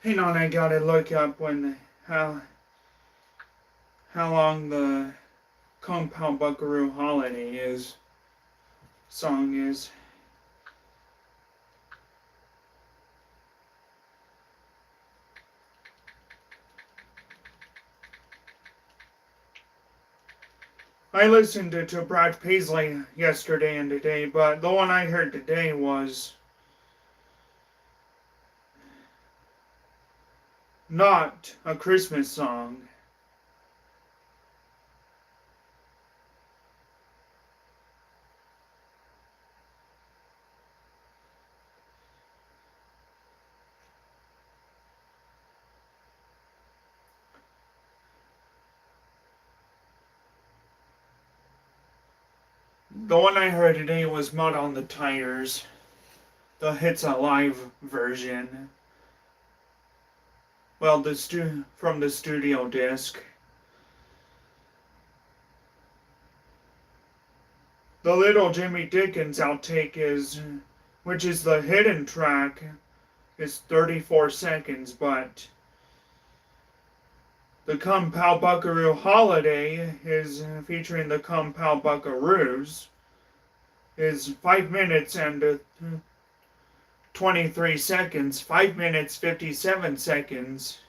Speaker 1: Hang on, I gotta look up how long the Pow Buckaroo Holiday song is. I listened to Brad Paisley yesterday and today, but the one I heard today was not a Christmas song. The one I heard today was Mud on the Tires. The Hits Alive version. Well, from the studio disc. The Little Jimmy Dickens outtake which is the hidden track, is 34 seconds, but the Pow Buckaroo Holiday is featuring the Pow Buckaroos, is 5 minutes and 23 seconds, 5 minutes 57 seconds,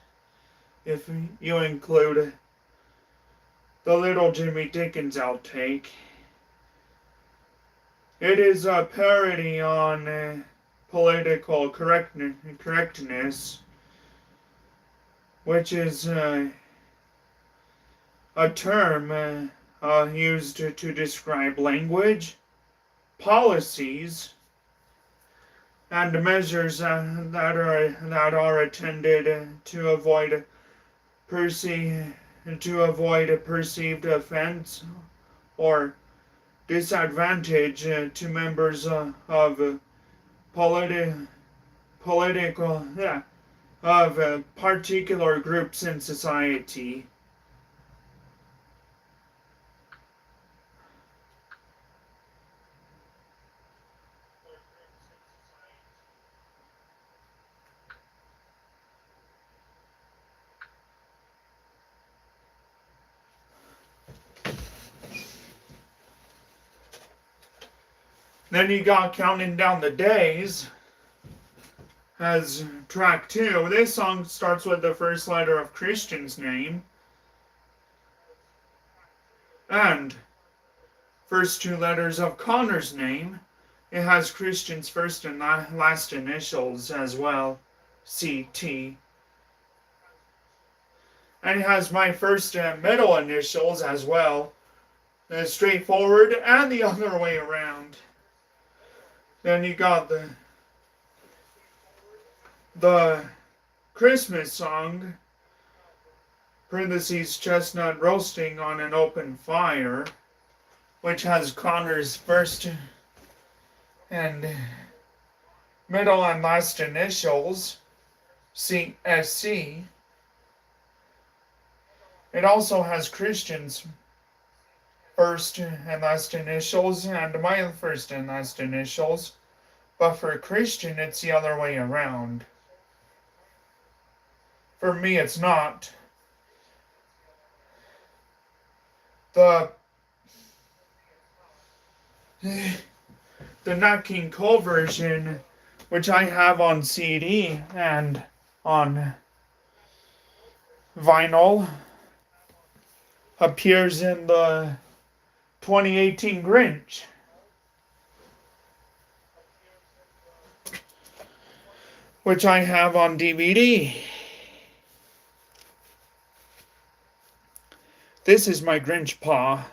Speaker 1: if you include the Little Jimmy Dickens outtake. It is a parody on political correctness, which is a term used to describe language, policies, and measures that are intended to avoid a perceived offense or disadvantage to members of particular groups in society. Then you got Counting Down the Days as track 2. This song starts with the first letter of Christian's name and first 2 letters of Connor's name. It has Christian's first and last initials as well, CT. And it has my first and middle initials as well. Straightforward and the other way around. Then you got the Christmas song, parentheses, chestnut roasting on an open fire, which has Connor's first and middle and last initials, CSC. It also has Christian's first and last initials and my first and last initials, but for Christian it's the other way around. For me it's not. The Nat King Cole version, which I have on CD and on vinyl, appears in the 2018 Grinch. Which I have on DVD. This is my Grinch paw.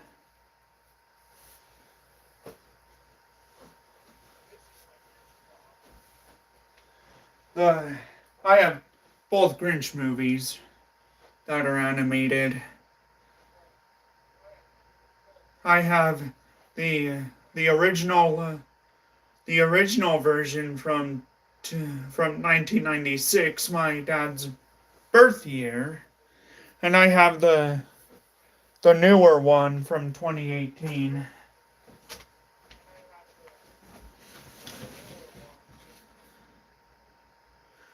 Speaker 1: I have both Grinch movies that are animated. I have the original version from 1996, my dad's birth year, and I have the newer one from 2018.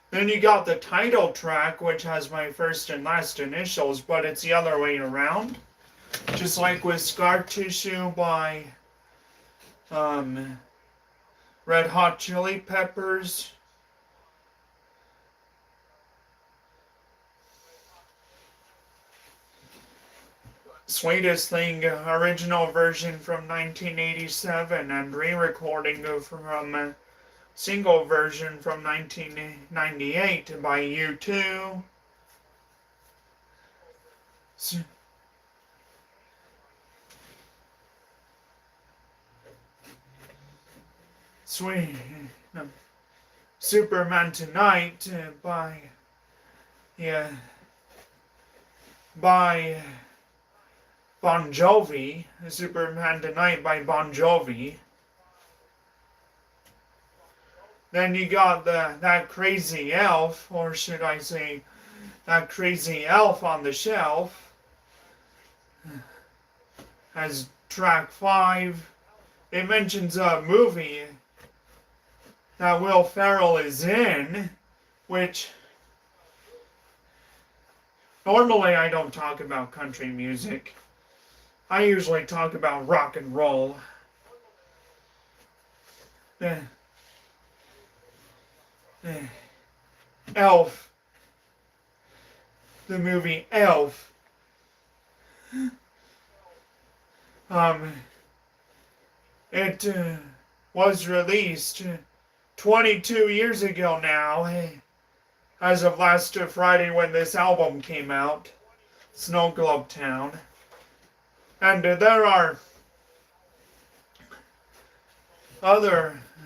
Speaker 1: Then you got the title track, which has my first and last initials, but it's the other way around. Just like with Scar Tissue by Red Hot Chili Peppers. Sweetest Thing original version from 1987 and re-recording from single version from 1998 by U2. Sweet Superman Tonight by Bon Jovi. Superman Tonight by Bon Jovi. Then you got that crazy elf, or should I say, that crazy elf on the shelf, as track 5. It mentions a movie that Will Ferrell is in, which normally I don't talk about country music. I usually talk about rock and roll. Elf. The movie Elf. It was released 22 years ago now, as of last Friday when this album came out, Snow Globe Town. And there are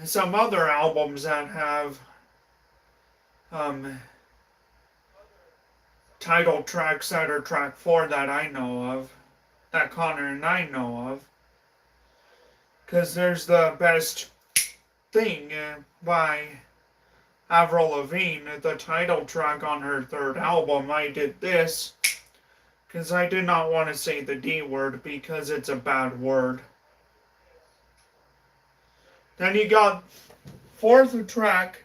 Speaker 1: some other albums that have title tracks that are track 4 that I know of, that Connor and I know of. Because there's the Best Thing by Avril Lavigne, the title track on her 3rd album. I did this because I did not want to say the D word because it's a bad word. Then you got 4th track,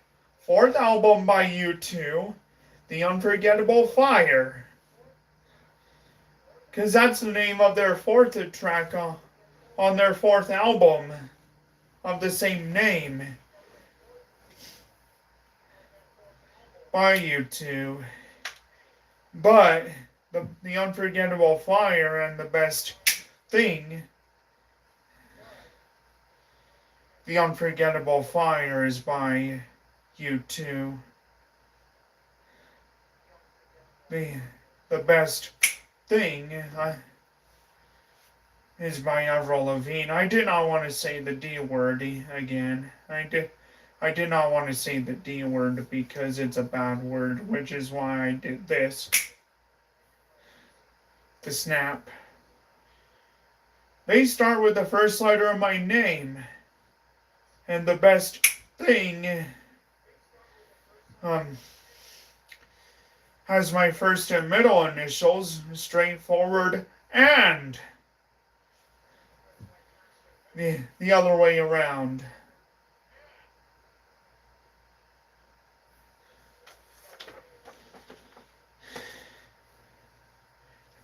Speaker 1: 4th album by U2, The Unforgettable Fire. Because that's the name of their 4th track on their 4th album of the same name by U2. But the Unforgettable Fire and the Best Thing, The Unforgettable Fire is by U2. The Best Thing is by Avril Lavigne. I did not want to say the D word again. I did not want to say the D word because it's a bad word, which is why I did this. The snap. They start with the first letter of my name. And the best thing has my first and middle initials, straightforward, and the other way around.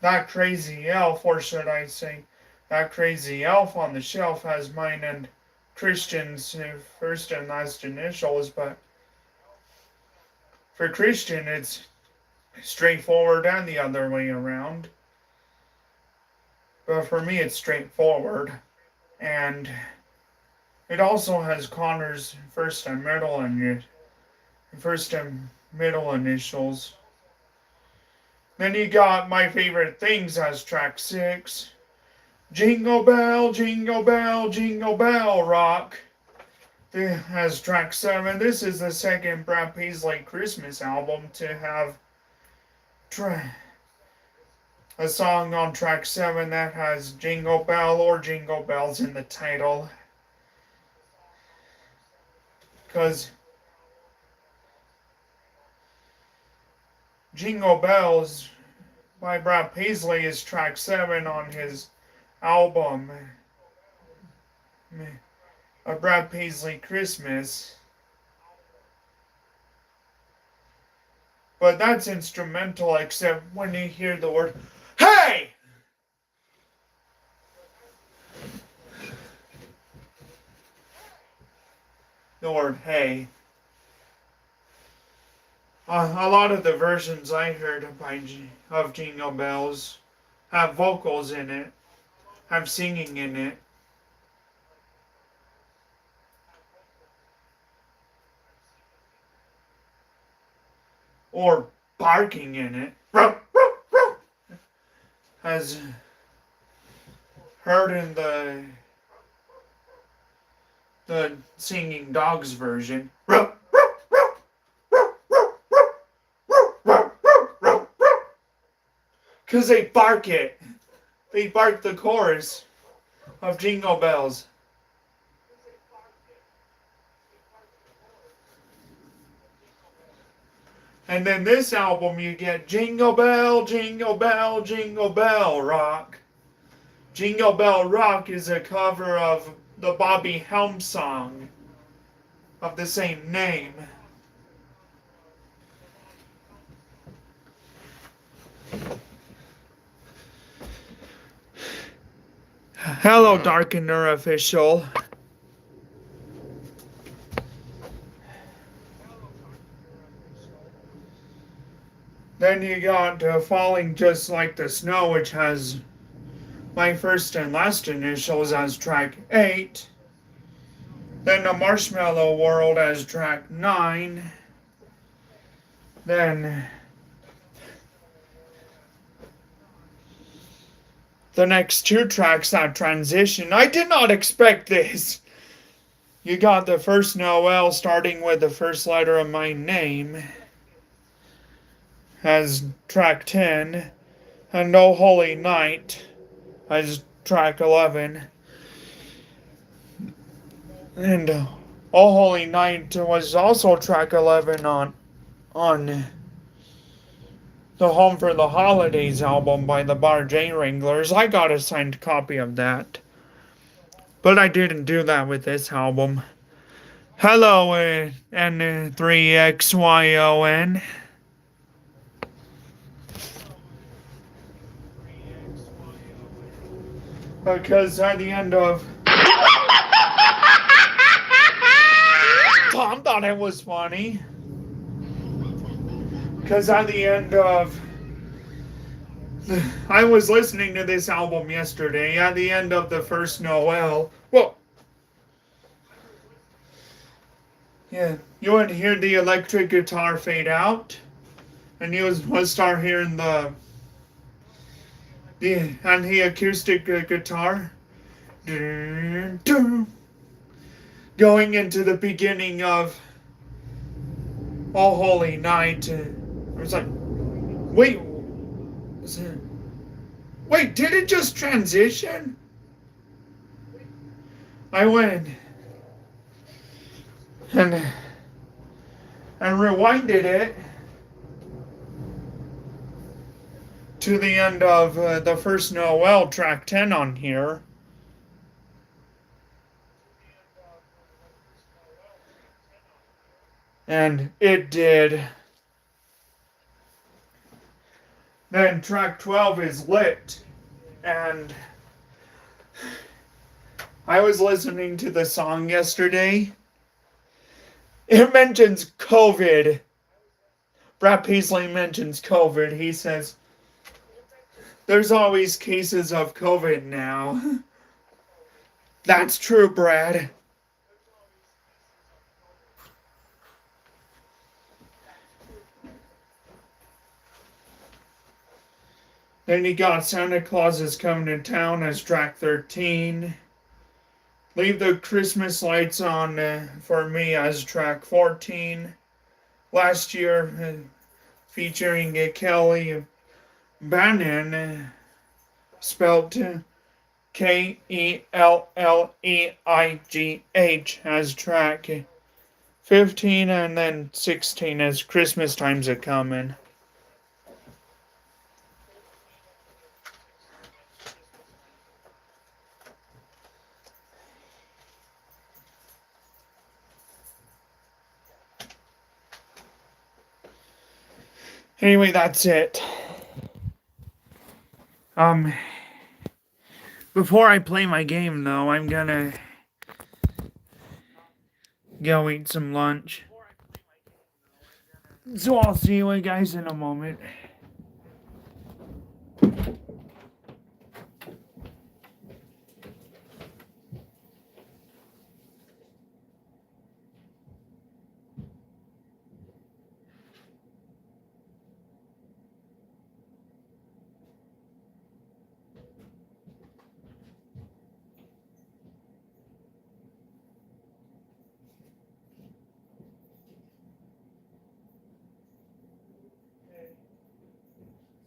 Speaker 1: That crazy elf, or should I say, that crazy elf on the shelf has mine and Christian's first and last initials, but for Christian it's straightforward and the other way around. But for me it's straightforward. And it also has Connor's first and middle initials. Then you got My Favorite Things as track 6. Jingle Bell, Jingle Bell, Jingle Bell Rock as track 7. This is the second Brad Paisley Christmas album to have a song on track 7 that has Jingle Bell or Jingle Bells in the title. Because Jingle Bells by Brad Paisley is track 7 on his album, A Brad Paisley Christmas. But that's instrumental except when you hear the word, hey! The word hey. A lot of the versions I heard of Jingle Bells have vocals in it, have singing in it. Or barking in it. As heard in the singing dogs version. Because they bark it. They bark the chorus of Jingle Bells. And then this album you get Jingle Bell, Jingle Bell, Jingle Bell Rock. Jingle Bell Rock is a cover of the Bobby Helms song of the same name. Hello, Darkener official. Then you got Falling Just Like the Snow, which has my first and last initials as track 8. Then The Marshmallow World as track 9. Then the next two tracks that transition. I did not expect this. You got the first Noel starting with the first letter of my name as track 10, and Oh Holy Night as track 11. And Oh Holy Night was also track 11 on the Home for the Holidays album by the Bar J Wranglers. I got a signed copy of that. But I didn't do that with this album. Hello, N3XYON. Because at the end of Tom thought it was funny. Because at the end of. I was listening to this album yesterday. At the end of the first Noel. Well, yeah, you would hear the electric guitar fade out. And you would start hearing the acoustic guitar going into the beginning of All Holy Night. I was like, wait, wait, did it just transition? I went and rewinded it to the end of the first Noel, track 10 on here. And it did. Then track 12 is lit. And I was listening to the song yesterday. It mentions COVID. Brad Paisley mentions COVID. He says, there's always cases of COVID now. That's true, Brad. Then you got Santa Claus is Coming to Town as track 13. Leave the Christmas Lights On for Me as track 14. Last year, featuring Kelly Bannon, spelled Kelleigh as track 15, and then 16 as Christmas Time's a Comin'. Anyway, that's it. Before I play my game, though, I'm gonna go eat some lunch. So I'll see you guys in a moment.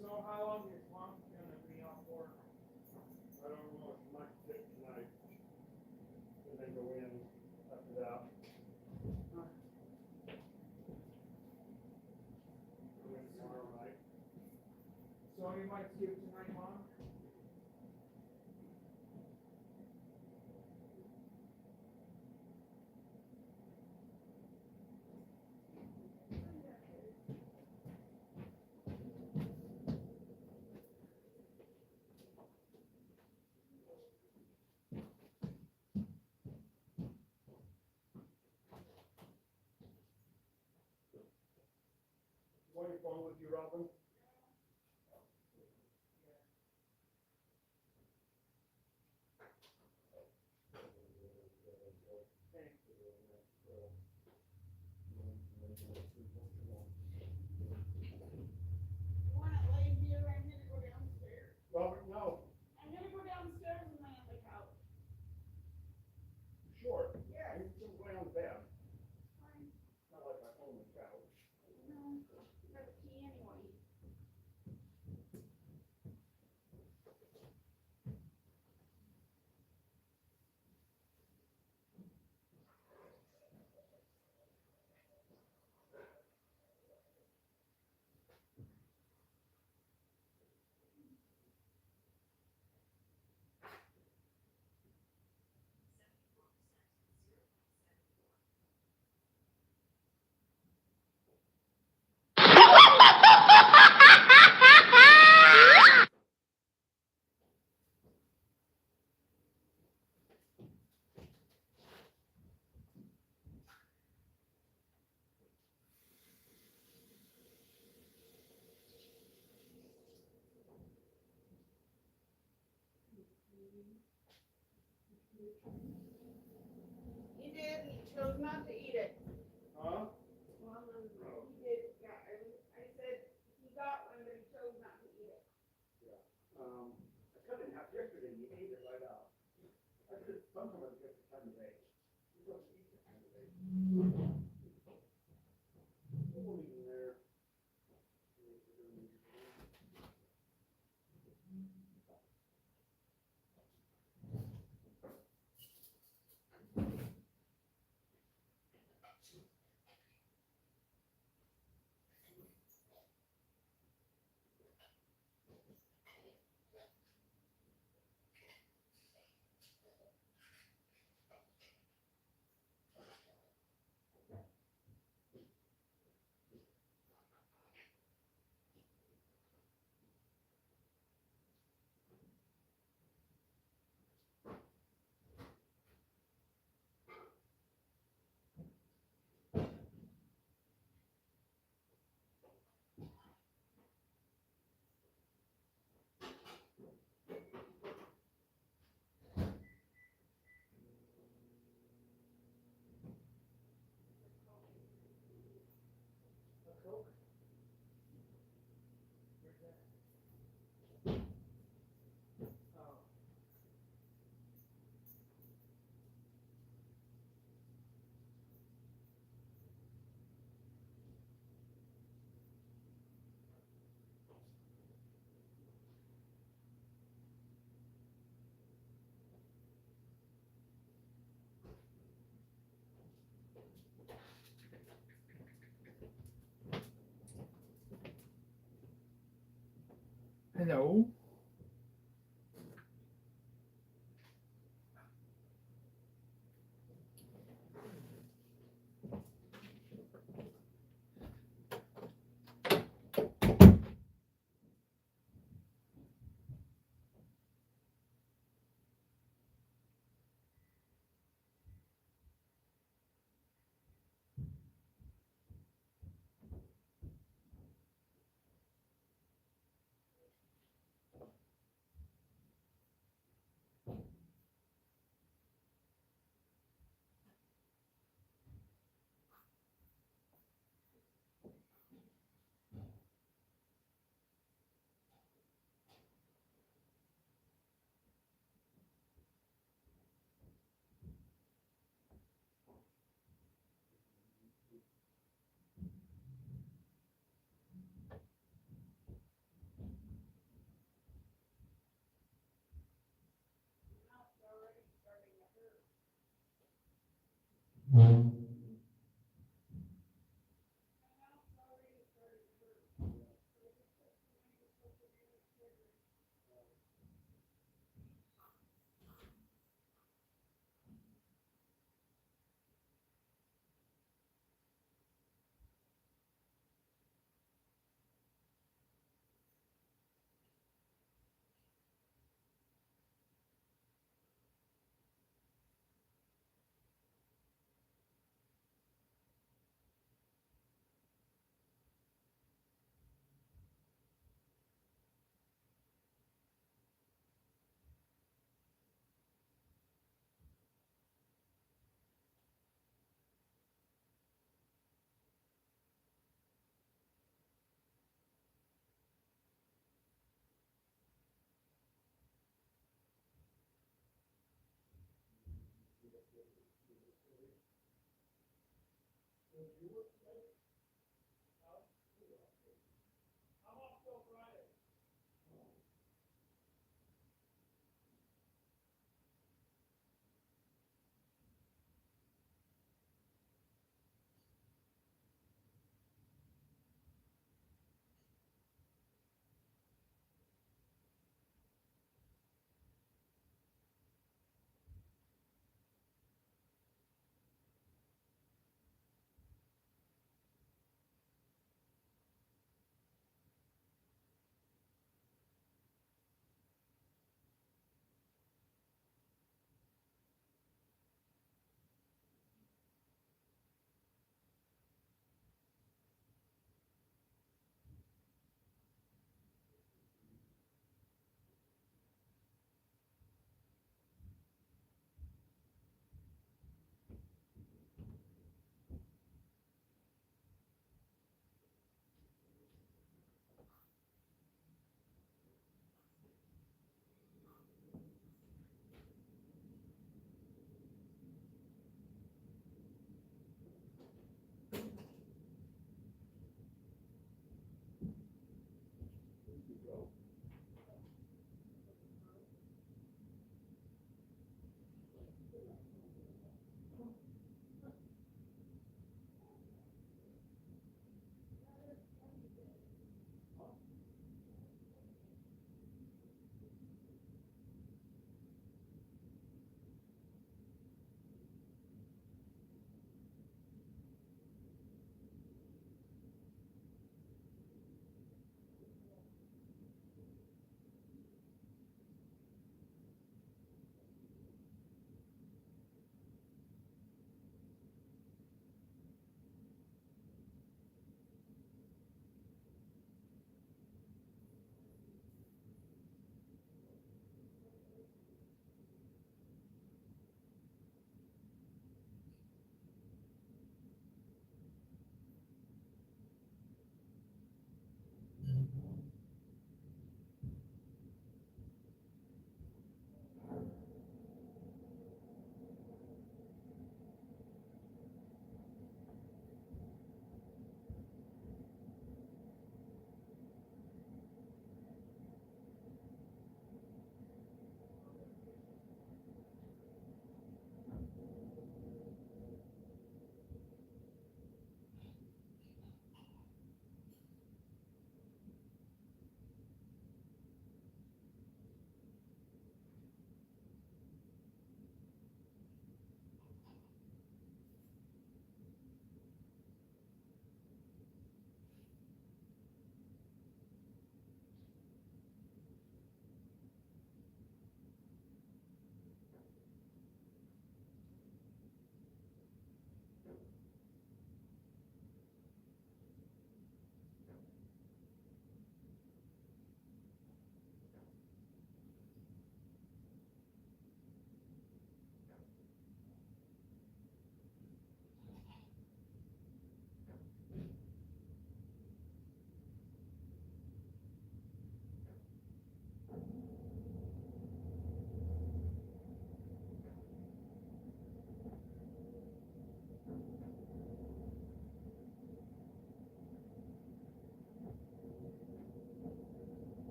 Speaker 1: So how long is mom gonna be off for? I don't know. She might sit tonight and then go in after that. Go in tomorrow night. So you might skip tonight, Mom? Want your phone with you, Robin? Robert, no. I'm gonna go downstairs and lay on the couch. Sure. Yeah. You can lay on the bed. Fine. Not like I own the couch. No. I have a key anyway.
Speaker 2: He did, and he chose not to eat it.
Speaker 1: Huh?
Speaker 2: Well, he did. Yeah, I said he got one, but he chose not to eat it.
Speaker 3: Yeah. I cut it in half yesterday and he ate it right out. I could sometimes get the time of day. He doesn't eat the time of day. We'll leave him there.
Speaker 1: Hello?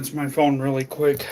Speaker 1: silence my phone really quick.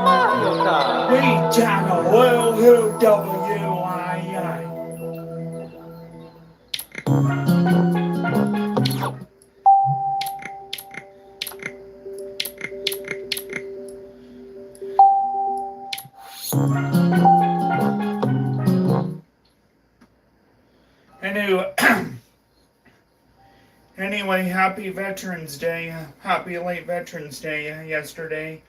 Speaker 4: Mario Kart.
Speaker 1: B channel WWII. Anyway, happy Veterans Day. Happy late Veterans Day yesterday.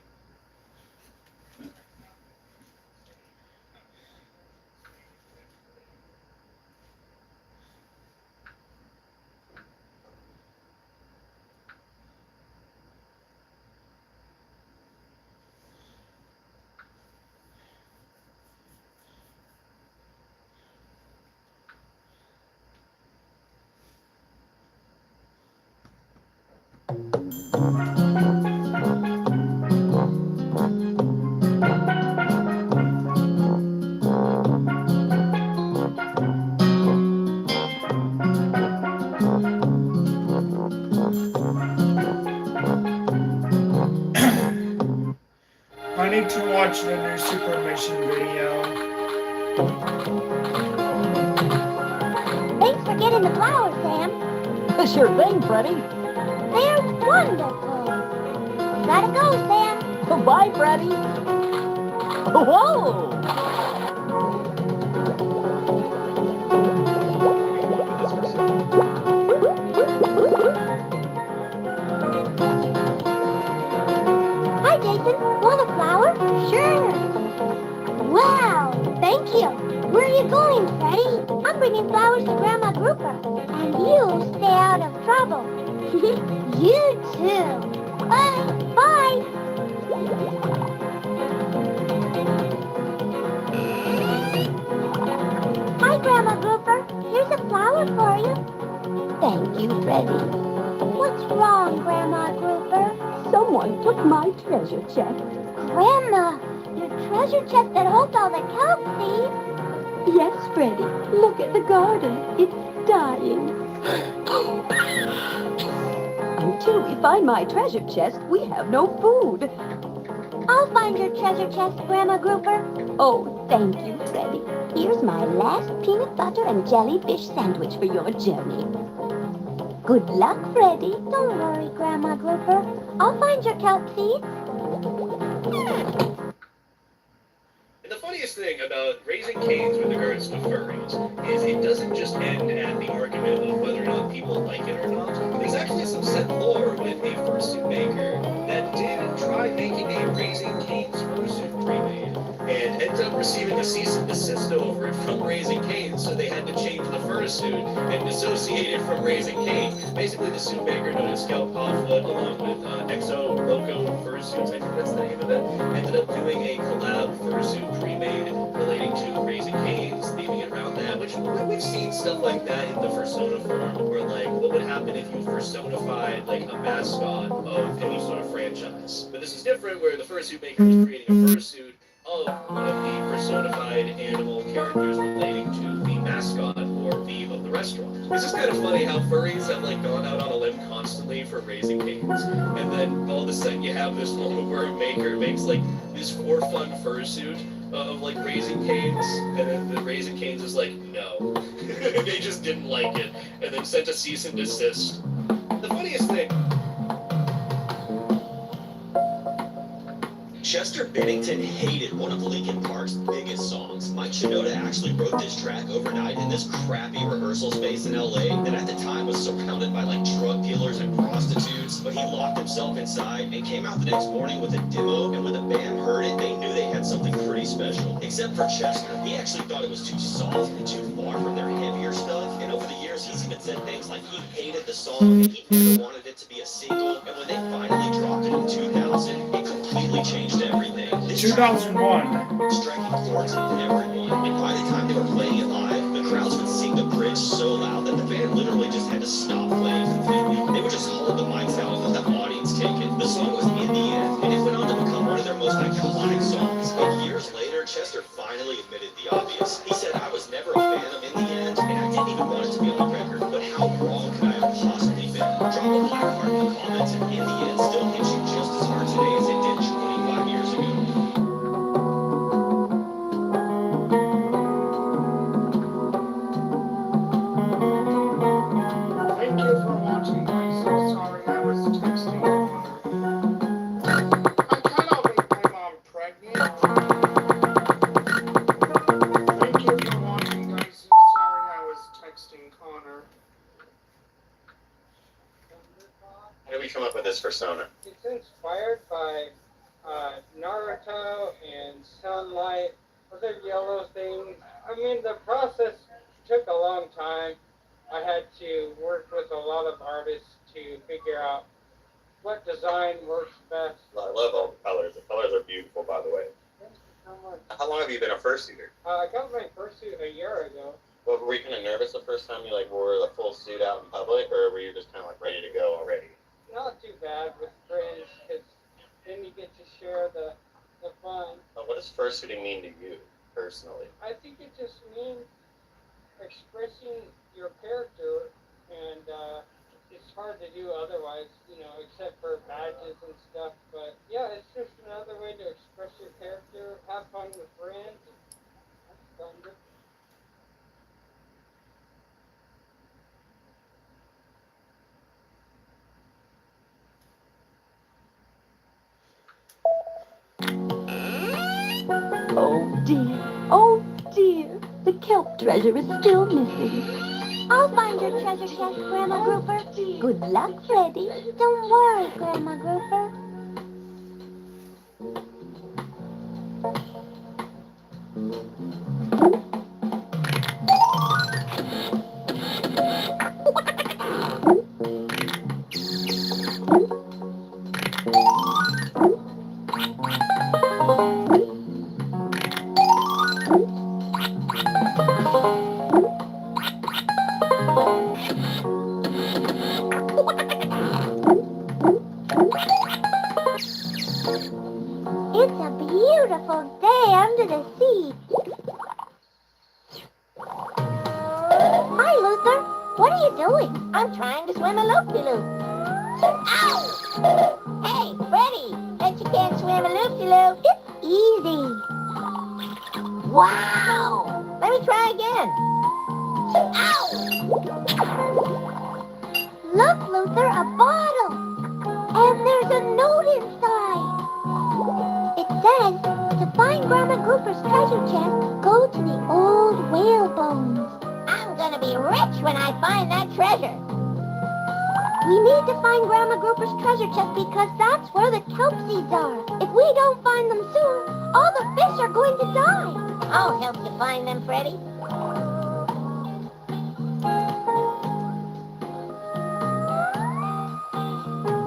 Speaker 1: I need to watch the new Super Mission video.
Speaker 5: Thanks for getting the flowers, Sam.
Speaker 4: Sure thing, Freddie.
Speaker 5: They're wonderful. Gotta go, Sam.
Speaker 4: Bye, Freddie. Whoa!
Speaker 5: Hi, Jason. Want a flower? Sure. Wow, thank you. Where are you going, Freddie? I'm bringing flowers to Grandma Grouper. And you stay out of trouble. You too. Bye. Hi, Grandma Grouper. Here's a flower for you.
Speaker 6: Thank you, Freddie.
Speaker 5: What's wrong, Grandma Grouper?
Speaker 6: Someone took my treasure chest.
Speaker 5: Grandma, your treasure chest that holds all the kelp seeds.
Speaker 6: Yes, Freddie. Look at the garden. It's dying. Until we find my treasure chest, we have no food.
Speaker 5: I'll find your treasure chest, Grandma Grouper.
Speaker 6: Oh, thank you, Freddie. Here's my last peanut butter and jellyfish sandwich for your journey.
Speaker 5: Good luck, Freddy. Don't worry, Grandma Grouper. I'll find your kelp seeds.
Speaker 4: And the funniest thing about Raising Cane's with regards to furries is it doesn't just end at the argument of whether or not people like it or not. There's actually some set lore with the fursuit maker that did try making a Raising Cane's fursuit pre-made and ended up receiving a cease and desist over it from Raising Cane's, so they had to change the fursuit and dissociate it from Raising Cane. Basically, the suit maker known as Scout Hotfoot, along with Exo Loco Fursuits, I think that's the name of it, ended up doing a collab fursuit pre-made relating to Raising Cane's, theming it around that, which we've seen stuff like that in the Fursona form, where like, what would happen if you personified like a mascot of any sort of franchise? But this is different, where the fursuit maker was creating a fursuit of one of the personified animal characters relating to the mascot or theme of the restaurant. It's just kind of funny how furries have like gone out on a limb constantly for Raising Cane's, and then all of a sudden you have this one where a maker makes like this for fun fursuit of like Raising Cane's, and then the Raising Cane's is like, no. They just didn't like it, and then sent a cease and desist. The funniest thing,
Speaker 7: Chester Bennington hated one of Linkin Park's biggest songs. Mike Shinoda actually wrote this track overnight in this crappy rehearsal space in LA that at the time was surrounded by like drug dealers and prostitutes, but he locked himself inside and came out the next morning with a demo, and when the band heard it, they knew they had something pretty special. Except for Chester, he actually thought it was too soft and too far from their heavier stuff, and over the years he's even said things like he hated the song and he never wanted it to be a single, and when they finally dropped it in 2000, it completely changed everything. This
Speaker 1: 2001.
Speaker 7: striking chords with everyone, and by the time they were playing it live, the crowds would sing the bridge so loud that the band literally just had to stop playing completely. They would just hold the mics out and let the audience take it. The song was In the End, and it went on to become one of their most iconic songs. And years later, Chester finally admitted the obvious. He said, "I was never a fan of In the End, and I didn't even want it to be on the record, but how wrong could I have possibly been?" Drop a black heart in the comments, and In the End still hits you just as hard today as it did 25 years ago.
Speaker 1: Thank you for watching. I'm so sorry I was texting. I kind of opened my mom pregnant. Thank you for watching, guys. Sorry I was texting Connor.
Speaker 4: how did we come up with this persona?
Speaker 8: It's inspired by Naruto and Sunlight, other yellow things. I mean, the process took a long time. I had to work with a lot of artists to figure out what design works best.
Speaker 4: I love all the colors. The colors are beautiful, by the way.
Speaker 8: Thank you so much.
Speaker 4: How long have you been a fursuiter?
Speaker 8: I got my fursuit a year ago.
Speaker 4: Well, were you kind of nervous the first time you like wore the full suit out in public, or were you just kind of like ready to go already?
Speaker 8: Not too bad with friends, because then you get to share the fun.
Speaker 4: What does fursuiting mean to you personally?
Speaker 8: I think it just means expressing your character, and it's hard to do otherwise, you know, except for badges and stuff. But yeah, it's just another way to express your character, have fun with friends. That's fun.
Speaker 6: Oh dear, oh dear. The kelp treasure is still missing.
Speaker 5: I'll find your treasure chest, Grandma Grouper. Good luck, Freddy. Don't worry, Grandma Grouper. It's a beautiful day under the sea. Hi, Luther. What are you doing? I'm trying to swim a loop-de-loop. Ow! Hey, Freddy, bet you can't swim a loop-de-loop. It's easy. Wow! Let me try again. Ow! Look, Luther, a bottle. And there's a note inside. It says, to find Grandma Grouper's treasure chest, go to the old whale bones. I'm gonna be rich when I find that treasure. We need to find Grandma Grouper's treasure chest because that's where the kelp seeds are. If we don't find them soon, all the fish are going to die. I'll help you find them, Freddy.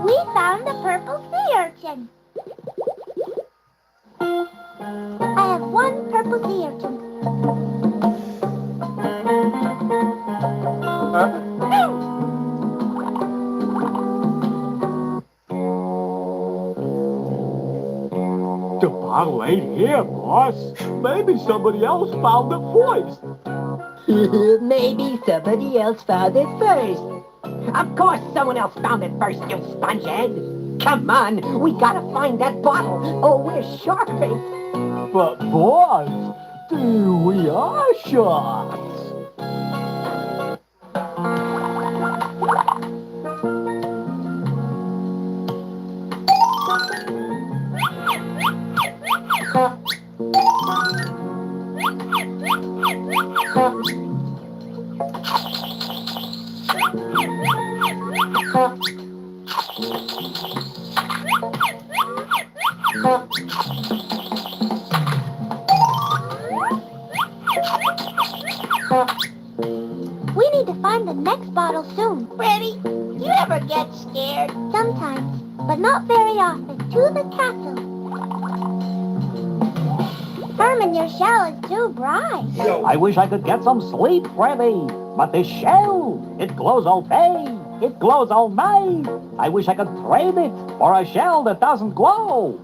Speaker 5: We found the purple sea urchin. I have one purple sea urchin.
Speaker 3: The bottle ain't here, boss. Maybe somebody else found it first.
Speaker 6: Maybe somebody else found it first. Of course someone else found it first, you spongehead. Come on, we gotta find that bottle, or we're shark-bait.
Speaker 3: But boss, we are sharks.
Speaker 5: We need to find the next bottle soon. Freddy, you ever get scared? Sometimes, but not very often. To the castle. Herman, your shell is too bright.
Speaker 3: I wish I could get some sleep, Freddy. But this shell, it glows all day. It glows all night. I wish I could trade it for a shell that doesn't glow.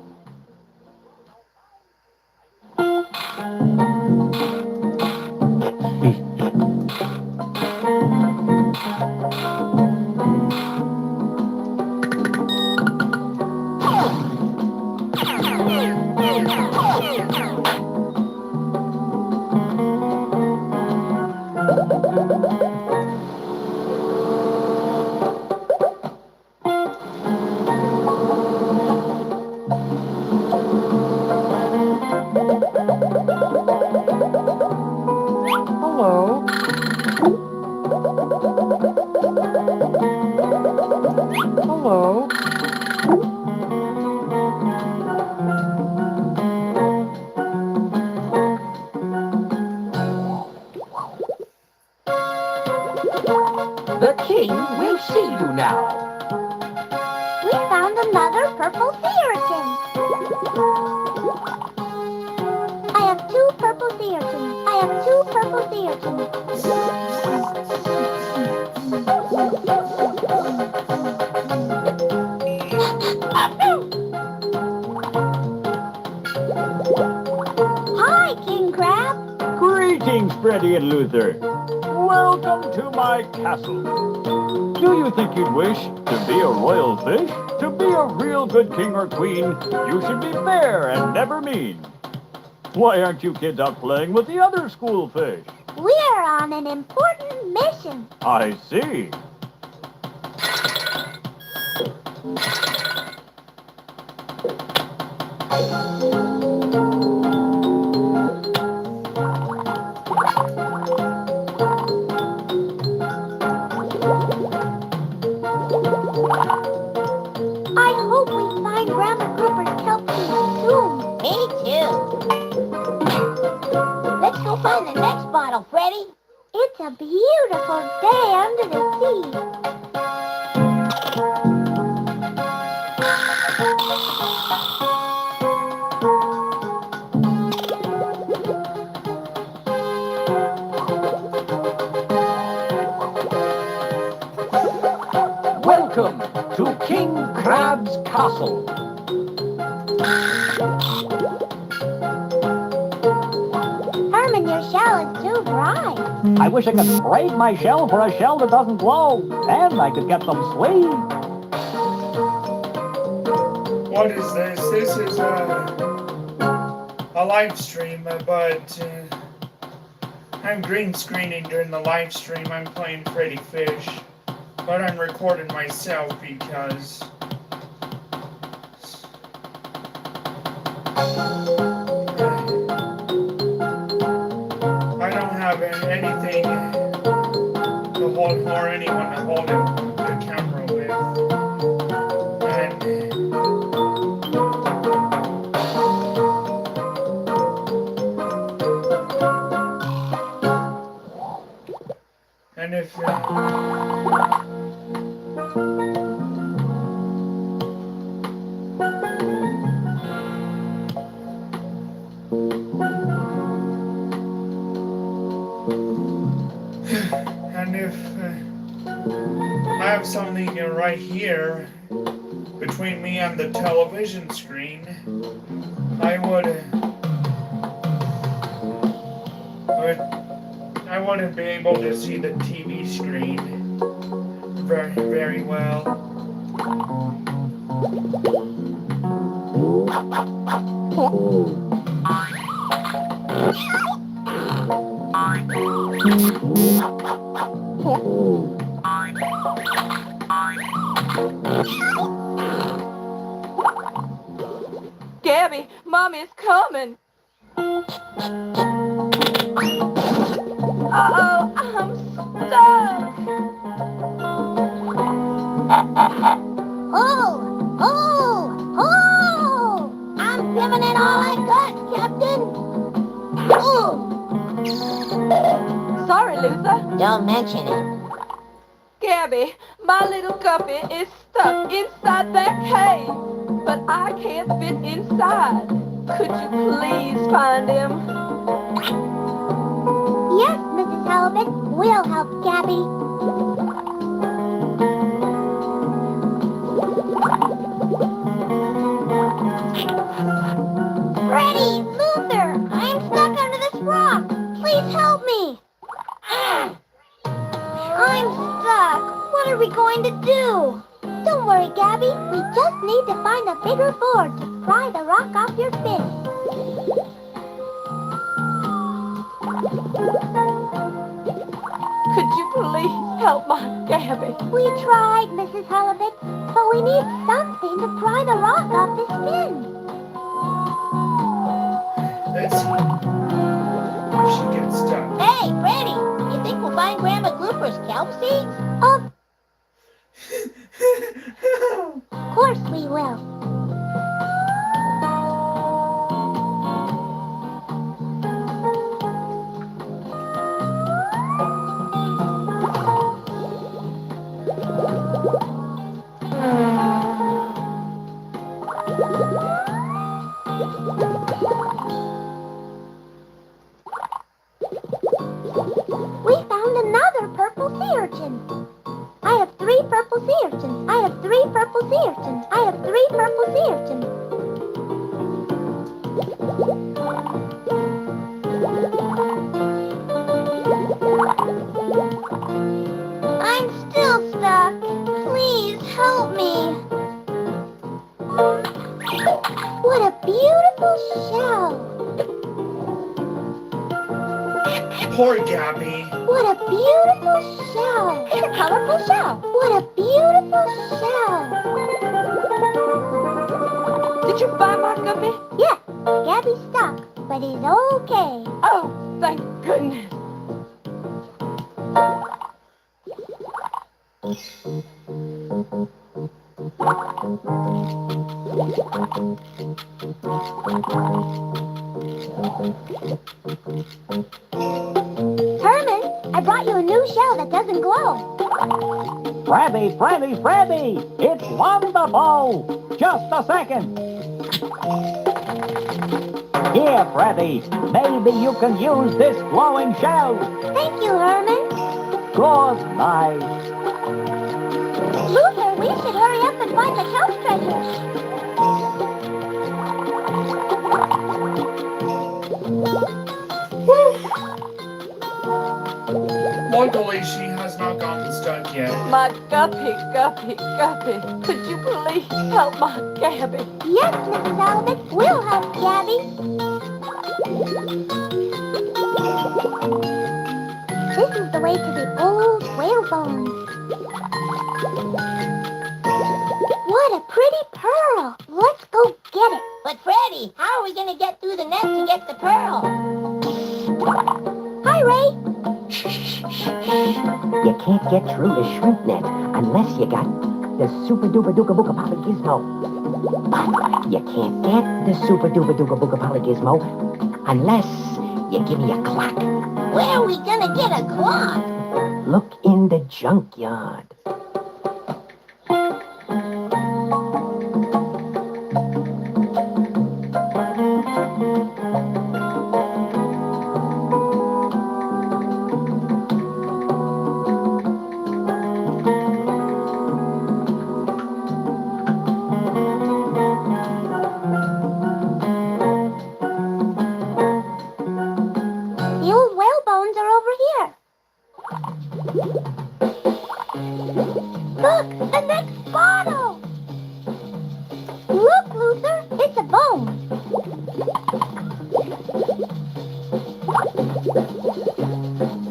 Speaker 6: Hello. Hello. The king will see you now.
Speaker 5: We found another purple sea urchin. I have two purple sea urchins. I have two purple sea urchins. Hi, King Crab.
Speaker 3: Greetings, Freddy and Luther. Welcome to my castle. Do you think you'd wish to be a royal fish? To be a real good king or queen, you should be fair and never mean. Why aren't you kids out playing with the other school fish?
Speaker 5: We're on an important mission.
Speaker 3: I see.
Speaker 5: I hope we find Grandma Grouper's kelp seeds soon. Me too. Let's go find the next bottle, Freddy. It's a beautiful day under the sea.
Speaker 3: Welcome to King Crab's castle.
Speaker 5: Herman, your shell is too bright.
Speaker 3: I wish I could trade my shell for a shell that doesn't glow. Then I could get some sleep.
Speaker 1: What is this? This is a live stream, but I'm green screening during the live stream. I'm playing Freddy Fish. But I'm recording myself because I don't have anything to hold or anyone to hold the camera with. And if I have something right here between me and the television screen, I wouldn't be able to see the TV screen very well.
Speaker 9: Gabby, Mommy's coming. Uh-oh, I'm stuck.
Speaker 5: Oh! I'm giving it all I got, Captain. Oh!
Speaker 9: Sorry, Luther.
Speaker 5: Don't mention it.
Speaker 9: Gabby, my little guppy is stuck inside that cave, but I can't fit inside. Could you please find him?
Speaker 5: Yes, Mrs. Halibut, we'll help Gabby. Freddy, Luther, I'm stuck under this rock. Please help me. I'm stuck. What are we going to do? Don't worry, Gabby. We just need to find a bigger board to pry the rock off your fish.
Speaker 9: Could you please help my Gabby?
Speaker 5: We tried, Mrs. Halibut, but we need something to pry the rock off his fin.
Speaker 1: Let's see if she gets stuck.
Speaker 5: Hey, Freddy, you think we'll find Grandma Grouper's kelp seeds? Of course we will. We found another purple sea urchin. I have 3 purple sea urchins. I have 3 purple sea urchins. I have 3 purple sea urchins. I'm still stuck. Please help me. What a beautiful shell.
Speaker 1: Poor Gabby.
Speaker 5: What a beautiful shell. It's a colorful shell. What a beautiful shell.
Speaker 9: Did you find my guppy?
Speaker 5: Yeah, Gabby's stuck, but he's okay.
Speaker 9: Oh, thank goodness.
Speaker 5: Herman, I brought you a new shell that doesn't glow.
Speaker 3: Freddy, Freddy, Freddy! It's wonderful! Just a second. Here, Freddy. Maybe you can use this glowing shell.
Speaker 5: Thank you, Herman.
Speaker 3: Good night.
Speaker 5: Luther, we should hurry up and find the kelp treasure.
Speaker 1: Luckily, she has not gotten stuck yet.
Speaker 9: My guppy, guppy, guppy. Could you please help my Gabby?
Speaker 5: Yes, Mrs. Halibut, we'll help Gabby. This is the way to the old whale bones. are we gonna get through the net to get the pearl? Hi, Ray.
Speaker 6: You can't get through the shrimp net unless you got the super duper duper booka papa gizmo. But you can't get the super duper duper booka papa gizmo unless you give me a clock.
Speaker 5: Where are we gonna get a clock?
Speaker 6: Look in the junkyard.
Speaker 5: The old whale bones are over here. Look, the next bottle. Look, Luther, it's a bone.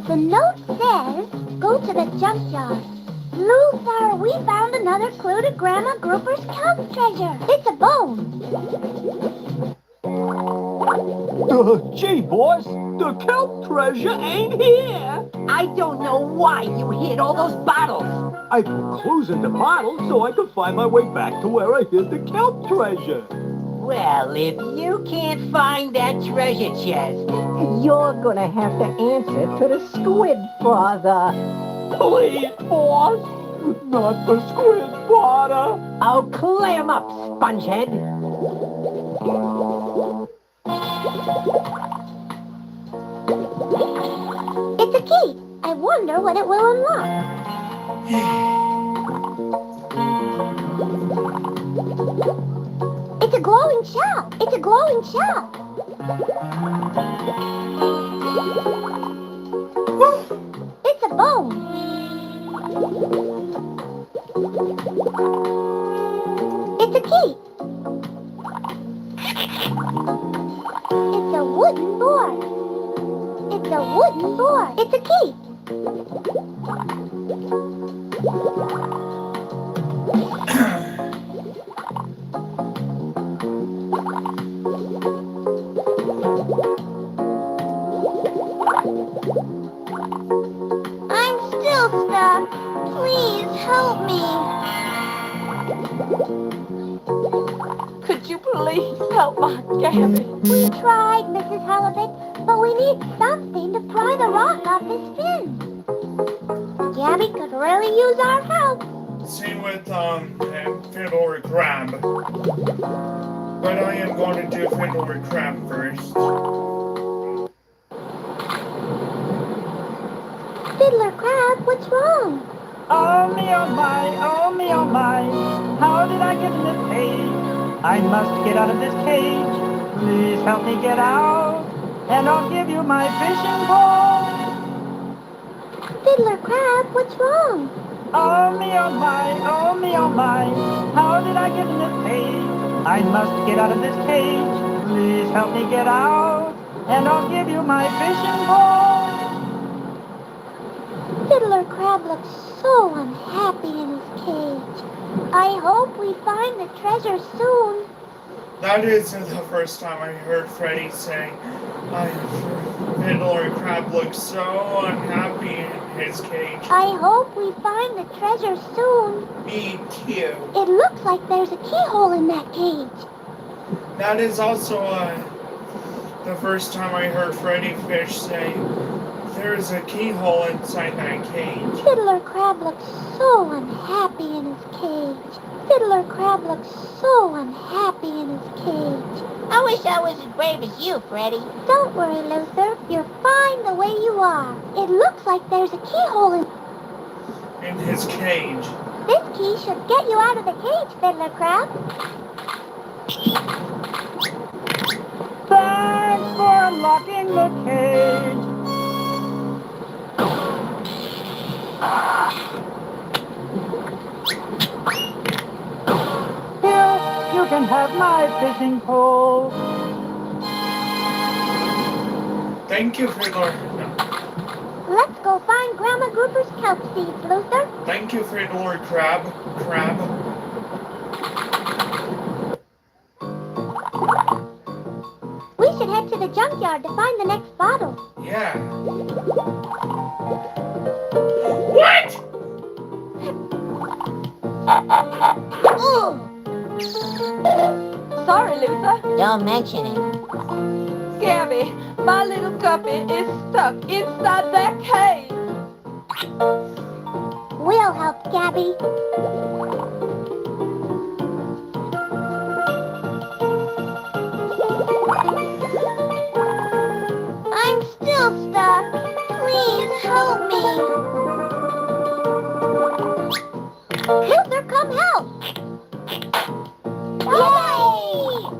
Speaker 5: The note says, go to the junkyard. Luther, we found another clue to Grandma Grouper's kelp treasure. It's a bone.
Speaker 3: Gee, boss, the kelp treasure ain't here.
Speaker 6: I don't know why you hid all those bottles.
Speaker 3: I put clues in the bottle so I could find my way back to where I hid the kelp treasure.
Speaker 6: Well, if you can't find that treasure chest, you're gonna have to answer to the squid father.
Speaker 3: Please, boss, not the squid father.
Speaker 6: I'll clam up, spongehead.
Speaker 5: It's a key. I wonder what it will unlock. It's a glowing shell. It's a glowing shell. It's a bone. It's a key. It's a wooden board. It's a wooden board. It's a key. I'm still stuck. Please help me.
Speaker 9: Could you please help my Gabby?
Speaker 5: We tried, Mrs. Halibut, but we need something to pry the rock off his fin. Gabby could really use our help.
Speaker 1: Same with Fiddler Crab. But I am going to do Fiddler Crab first.
Speaker 5: Fiddler Crab, what's wrong?
Speaker 10: Oh me, oh my, oh me, oh my. How did I get in this cage? I must get out of this cage. Please help me get out, and I'll give you my fishing pole.
Speaker 5: Fiddler Crab, what's wrong?
Speaker 10: Oh me, oh my, oh me, oh my. How did I get in this cage? I must get out of this cage. Please help me get out, and I'll give you my fishing pole.
Speaker 5: Fiddler Crab looks so unhappy in his cage. I hope we find the treasure soon.
Speaker 1: That isn't the first time I heard Freddy say, Fiddler Crab looks so unhappy in his cage.
Speaker 5: I hope we find the treasure soon.
Speaker 1: Me too.
Speaker 5: It looks like there's a keyhole in that cage.
Speaker 1: That is also the first time I heard Freddy Fish say, there's a keyhole inside that cage.
Speaker 5: Fiddler Crab looks so unhappy in his cage. Fiddler Crab looks so unhappy in his cage. I wish I was as brave as you, Freddy. Don't worry, Luther. You're fine the way you are. It looks like there's a keyhole
Speaker 1: In his cage.
Speaker 5: This key should get you out of the cage, Fiddler Crab.
Speaker 10: Thanks for unlocking the cage. Here, you can have my fishing pole.
Speaker 1: Thank you, Fiddler.
Speaker 5: Let's go find Grandma Grouper's kelp seeds, Luther.
Speaker 1: Thank you, Fiddler Crab.
Speaker 5: junkyard to find the next bottle.
Speaker 1: Yeah. What?
Speaker 5: Ooh!
Speaker 9: Sorry, Luther.
Speaker 5: Don't mention it.
Speaker 9: Gabby, my little guppy is stuck inside that cave.
Speaker 5: We'll help, Gabby. I'm still stuck. Please help me. Luther, come help. Yay!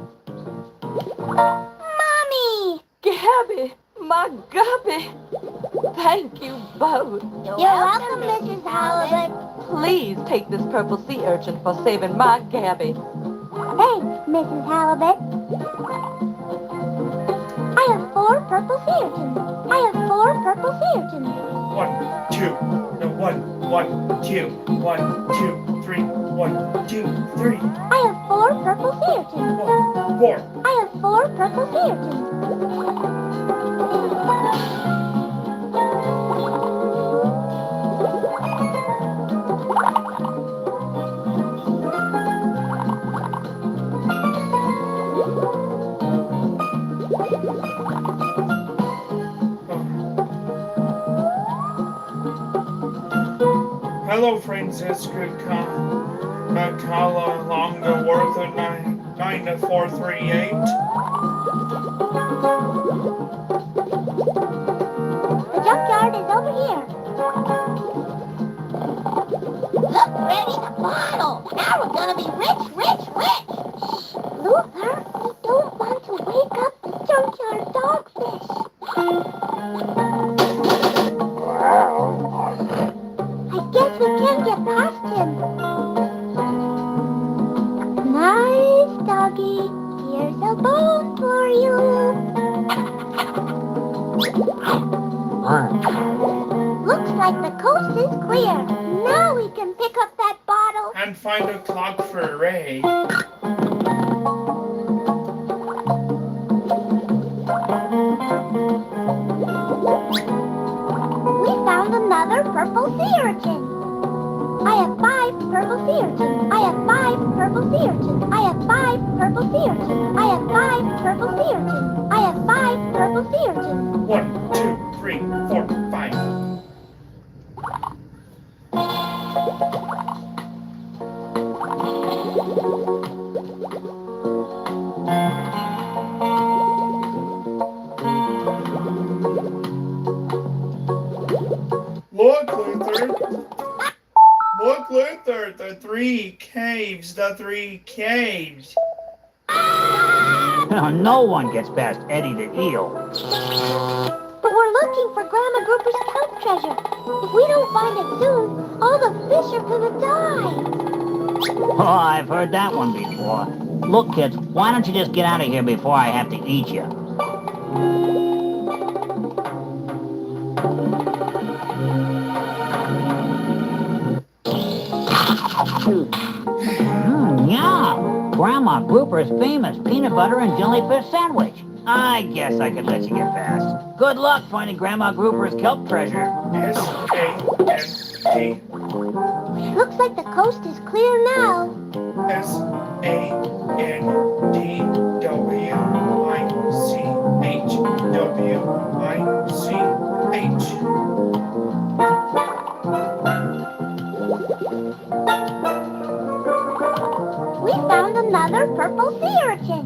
Speaker 5: Mommy!
Speaker 9: Gabby, my guppy. Thank you both.
Speaker 5: You're welcome, Mrs. Halibut.
Speaker 9: Please take this purple sea urchin for saving my Gabby.
Speaker 5: Thanks, Mrs. Halibut. I have 4 purple sea urchins. I have 4 purple sea urchins.
Speaker 1: 1, 2. No, 1, 2. 1, 2, 3. 1, 2, 3.
Speaker 5: I have 4 purple sea urchins.
Speaker 1: 1, 4.
Speaker 5: I have 4 purple sea urchins.
Speaker 1: Hello, Francisca Kala Longa Worth of 99438.
Speaker 5: The junkyard is over here. Look, Freddy, the bottle. Now we're gonna be rich, rich, rich. Luther, we don't want to wake up the junkyard dogfish. I guess we can't get past him. Nice doggy. Here's a bone for you. Looks like the coast is clear. Now we can pick up that bottle.
Speaker 1: And find a clock for Ray.
Speaker 5: We found another purple sea urchin. I have 5 purple sea urchins. I have 5 purple sea urchins. I have 5 purple sea urchins. I have 5 purple sea urchins. I have 5 purple sea urchins.
Speaker 1: 1, 2, 3, 4, 5. Look, Luther. Look, Luther. The 3 caves. The 3 caves.
Speaker 10: No one gets past Eddie the Eel.
Speaker 5: But we're looking for Grandma Grouper's kelp treasure. If we don't find it soon, all the fish are gonna die.
Speaker 10: Oh, I've heard that one before. Look, kids, why don't you just get out of here before I have to eat you? Yeah, Grandma Grouper's famous peanut butter and jellyfish sandwich. I guess I could let you get past. Good luck finding Grandma Grouper's kelp treasure.
Speaker 1: S-A-N-D.
Speaker 5: Looks like the coast is clear now.
Speaker 1: S-A-N-D-W-I-C-H-W-I-C-H.
Speaker 5: We found another purple sea urchin.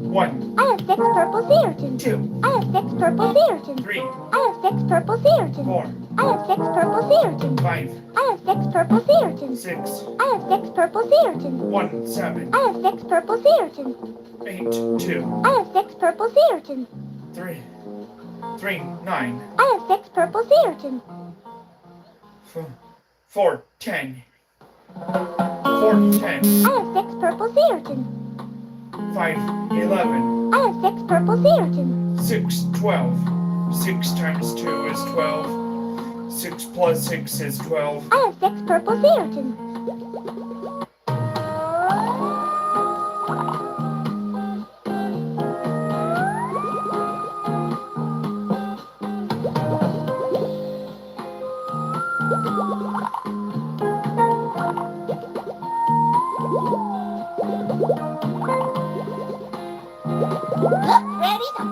Speaker 1: 1,
Speaker 5: I have 6 purple sea urchins.
Speaker 1: 2,
Speaker 5: I have 6 purple sea urchins.
Speaker 1: 3,
Speaker 5: I have 6 purple sea urchins.
Speaker 1: 4,
Speaker 5: I have 6 purple sea urchins.
Speaker 1: 5,
Speaker 5: I have 6 purple sea urchins.
Speaker 1: 6,
Speaker 5: I have 6 purple sea urchins.
Speaker 1: 1, 7,
Speaker 5: I have 6 purple sea urchins.
Speaker 1: 8, 2,
Speaker 5: I have 6 purple sea urchins.
Speaker 1: 3, 9,
Speaker 5: I have 6 purple sea urchins.
Speaker 1: 4, 10. 4, 10.
Speaker 5: I have 6 purple sea urchins.
Speaker 1: 5, 11.
Speaker 5: I have 6 purple sea urchins.
Speaker 1: 6, 12. 6 times 2 is 12. 6 plus 6 is 12.
Speaker 5: I have 6 purple sea urchins.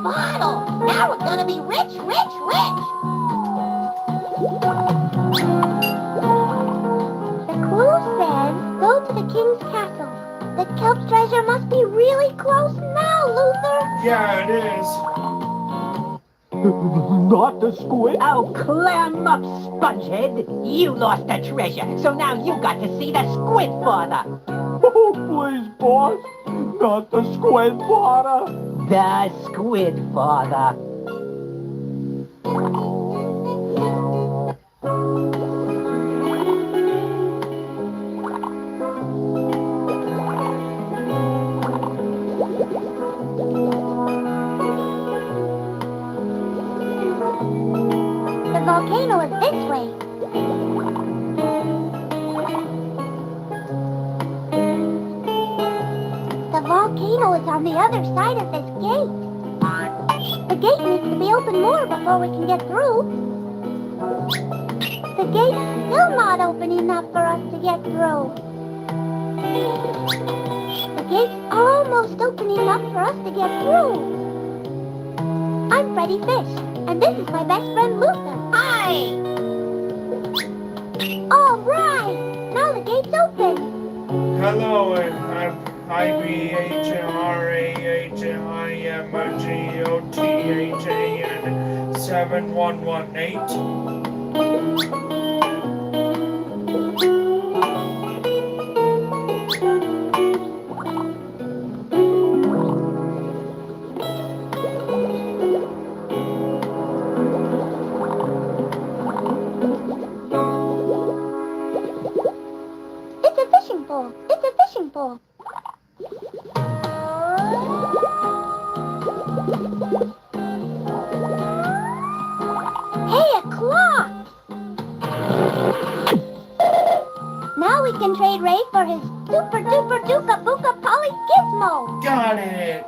Speaker 5: bottle. Now we're gonna be rich, rich, rich. The clue says, go to the king's castle. The kelp treasure must be really close now, Luther.
Speaker 1: Yeah, it is.
Speaker 3: Not the squid.
Speaker 6: Oh, clam up, spongehead. You lost the treasure, so now you got to see the squid father.
Speaker 3: Oh, please, boss. Not the squid father.
Speaker 6: The squid father.
Speaker 5: The volcano is this way. The volcano is on the other side of this gate. The gate needs to be opened more before we can get through. The gate's still not open enough for us to get through. The gate's almost open enough for us to get through. I'm Freddy Fish, and this is my best friend Luther. Hi! All right! Now the gate's open.
Speaker 1: Hello, I'm IBHRAHIMGOTHAN 7118.
Speaker 5: It's a fishing pole. It's a fishing pole. Hey, a clock! Now we can trade Ray for his super duper duka booka poly gizmo.
Speaker 1: Got it.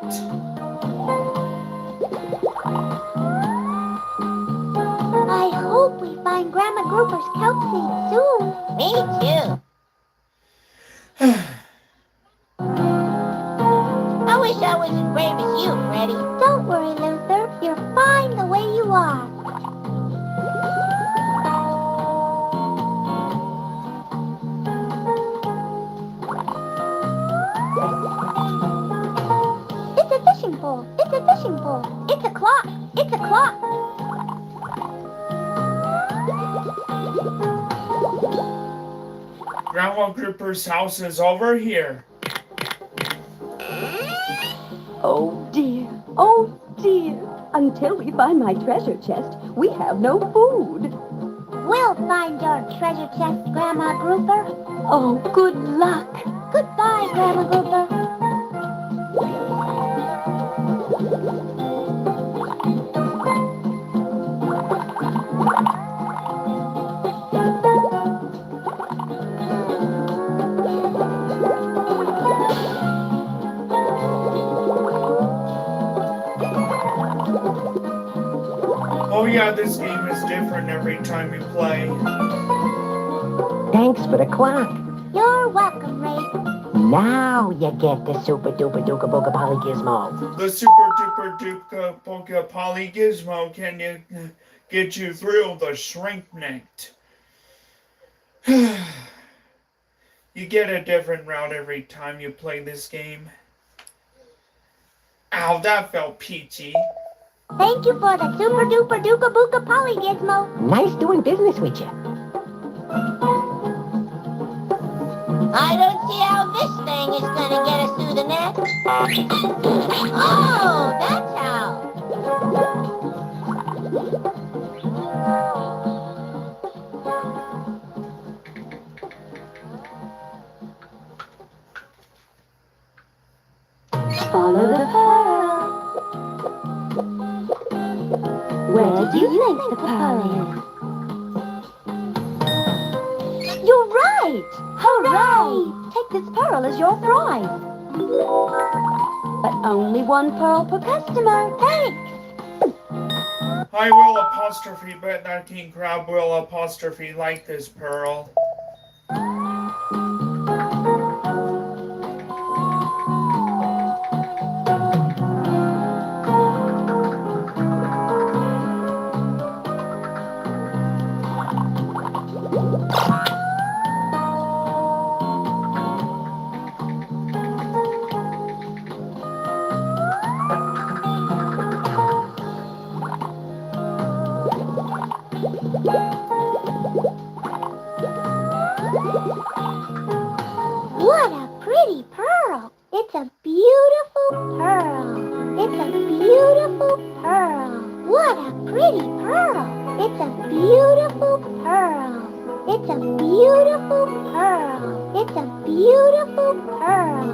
Speaker 5: I hope we find Grandma Grouper's kelp seed soon. Me too. I wish I was as brave as you, Freddy. Don't worry, Luther. You're fine the way you are. It's a fishing pole. It's a fishing pole. It's a clock. It's a clock.
Speaker 1: Grandma Grouper's house is over here.
Speaker 9: Oh dear, oh dear. Until we find my treasure chest, we have no food.
Speaker 5: We'll find your treasure chest, Grandma Grouper.
Speaker 9: Oh, good luck.
Speaker 5: Goodbye, Grandma Grouper.
Speaker 1: Oh yeah, this game is different every time you play.
Speaker 6: Thanks for the clock.
Speaker 5: You're welcome, Ray.
Speaker 6: Now you get the super duper duka booka poly gizmo.
Speaker 1: The super duper duper polka poly gizmo can get you through the shrink net. You get a different route every time you play this game. Ow, that felt peachy.
Speaker 5: Thank you for the super duper duka booka poly gizmo.
Speaker 6: Nice doing business with you.
Speaker 5: I don't see how this thing is gonna get us through the net. Oh, that's how.
Speaker 9: Follow the pearl. Where do you think the pearl is?
Speaker 5: You're right. Hooray! Take this pearl as your prize.
Speaker 9: But only one pearl per customer.
Speaker 5: Thanks.
Speaker 1: I will apostrophe, but that King Crab will apostrophe like this pearl.
Speaker 5: pretty pearl. It's a beautiful pearl. It's a beautiful pearl. It's a beautiful pearl.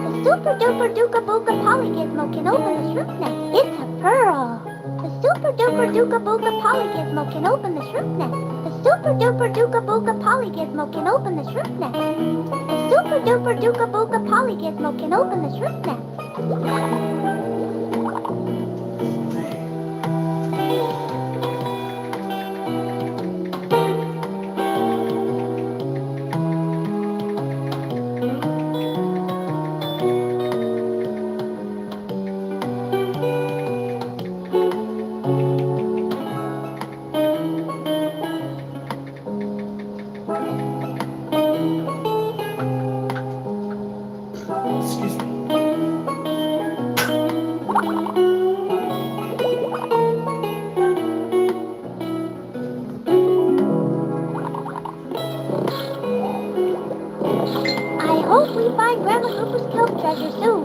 Speaker 5: The super duper duper booga polygizmo can open the shrimp nest. It's a pearl. The super duper duper booga polygizmo can open the shrimp nest. The super duper duper booga polygizmo can open the shrimp nest. The super duper duper booga polygizmo can open the shrimp nest.
Speaker 1: Excuse me.
Speaker 5: I hope we find Grandma Cooper's kelp treasure soon.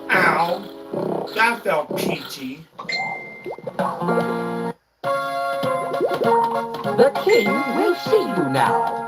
Speaker 1: Ow. That felt peachy.
Speaker 6: The king will see you now.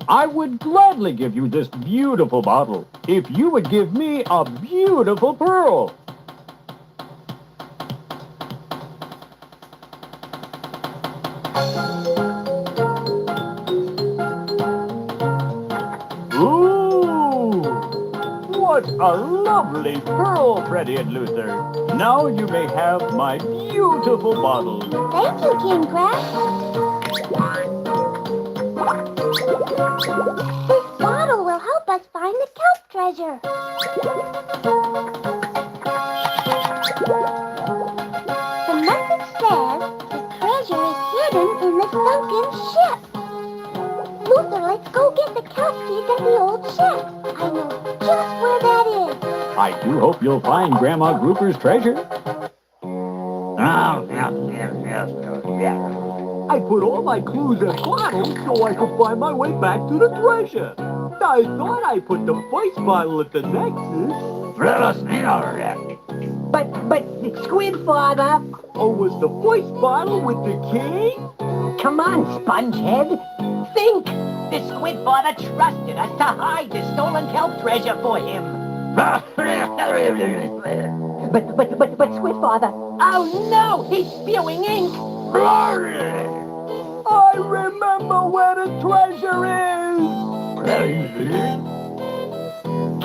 Speaker 3: I would gladly give you this beautiful bottle if you would give me a beautiful pearl. Ooh! What a lovely pearl, Freddie and Luther. Now you may have my beautiful bottle.
Speaker 5: Thank you, King Crab. This bottle will help us find the kelp treasure. The message says the treasure is hidden in the sunken ship. Luther, let's go get the kelp seeds at the old ship. I know just where that is.
Speaker 3: I do hope you'll find Grandma Grouper's treasure. I put all my clues in bottles so I could find my way back to the treasure. I thought I put the first bottle at the Nexus.
Speaker 6: But, Squid Father,
Speaker 3: Oh, was the first bottle with the king?
Speaker 6: come on, Spongehead. Think! The Squid Father trusted us to hide the stolen kelp treasure for him. But, Squid Father, oh no, he's spewing ink.
Speaker 3: I remember where the treasure is.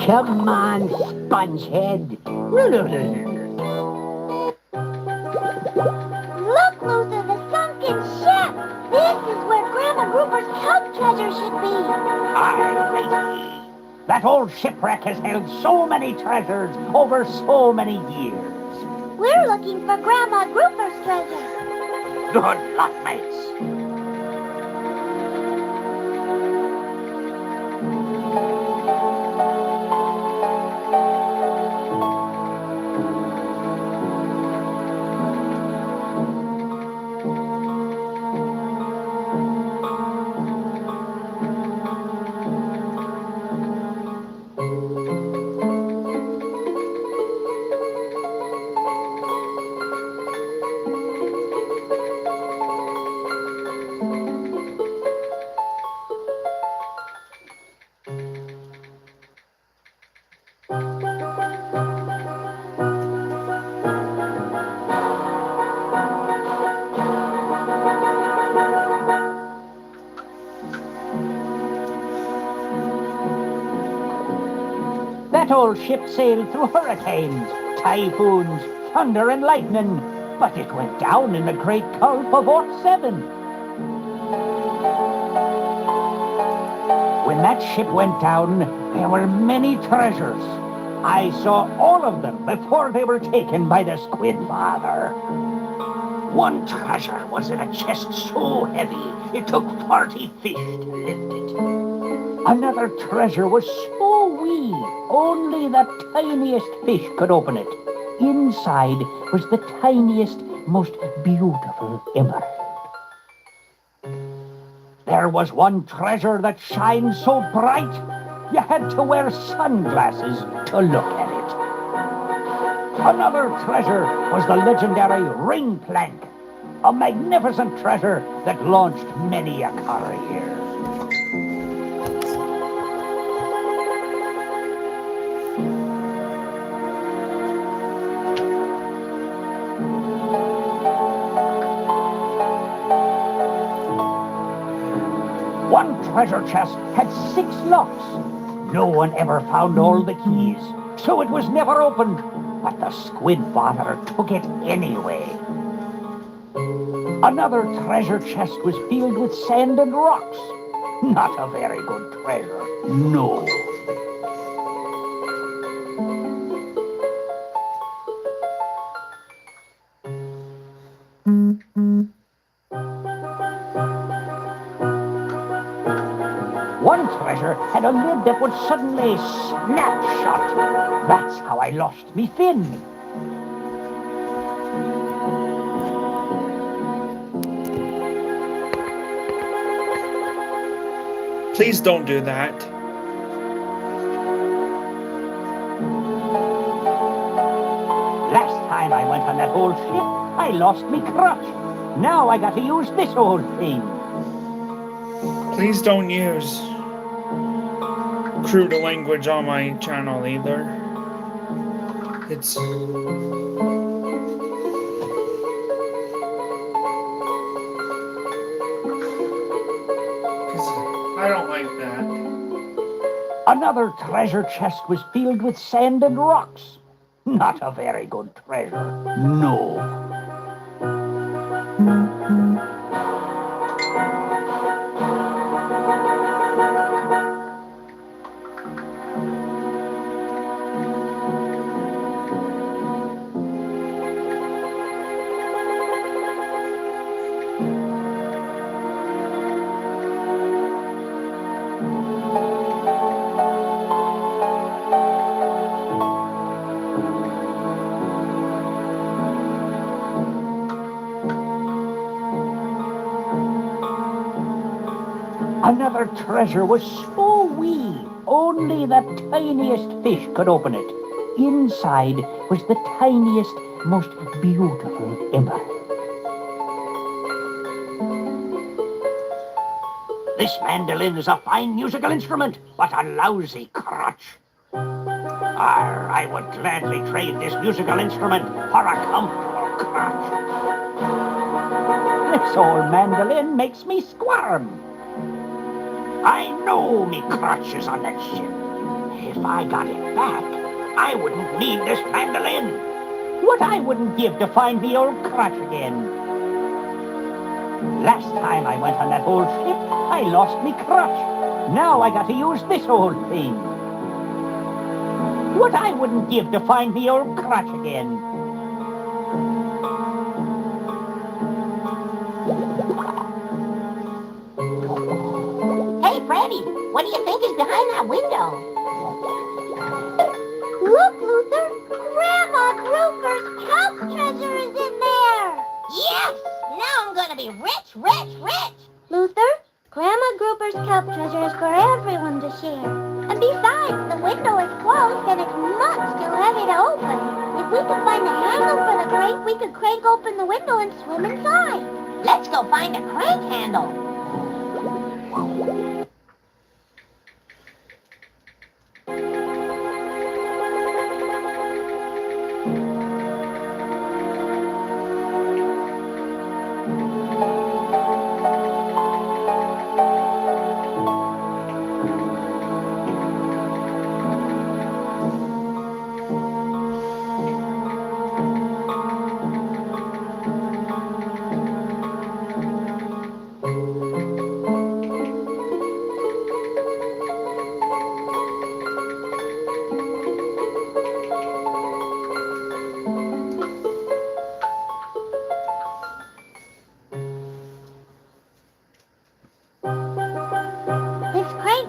Speaker 6: Come on, Spongehead.
Speaker 5: Look, Luther, the sunken ship. This is where Grandma Grouper's kelp treasure should be.
Speaker 10: That old shipwreck has held so many treasures over so many years.
Speaker 5: We're looking for Grandma Grouper's treasure.
Speaker 10: Good luck, mates. That old ship sailed through hurricanes, typhoons, thunder and lightning, but it went down in the Great Gulf of '07. When that ship went down, there were many treasures. I saw all of them before they were taken by the Squid Father. One treasure was in a chest so heavy it took 40 fish to lift it. Another treasure was so wee, only the tiniest fish could open it. Inside was the tiniest, most beautiful emerald. There was one treasure that shined so bright, you had to wear sunglasses to look at it. Another treasure was the legendary ring plank, a magnificent treasure that launched many a career. One treasure chest had 6 locks. No one ever found all the keys, so it was never opened. But the Squid Father took it anyway. Another treasure chest was filled with sand and rocks. Not a very good treasure, no. One treasure had a lid that would suddenly snap shut. That's how I lost me fin.
Speaker 1: Please don't do that.
Speaker 10: Last time I went on that old ship, I lost me crutch. Now I got to use this old thing.
Speaker 1: Please don't use crude language on my channel either. It's... I don't like that.
Speaker 10: Another treasure chest was filled with sand and rocks. Not a very good treasure, no.
Speaker 3: Another treasure was so wee, only the tiniest fish could open it. Inside was the tiniest, most beautiful ever. This mandolin is a fine musical instrument, but a lousy crutch. I would gladly trade this musical instrument for a comfortable crutch. This old mandolin makes me squirm. I know me crutch is on that ship. If I got it back, I wouldn't need this mandolin. What I wouldn't give to find the old crutch again. Last time I went on that old ship, I lost me crutch. Now I got to use this old thing. What I wouldn't give to find the old crutch again.
Speaker 5: Hey, Freddy, what do you think is behind that window? Look, Luther! Grandma Grouper's kelp treasure is in there! Yes! Now I'm gonna be rich, rich, rich! Luther, Grandma Grouper's kelp treasure is for everyone to share. And besides, the window is closed and it's much too heavy to open. If we could find the handle for the crate, we could crank open the window and swim inside. Let's go find a crank handle.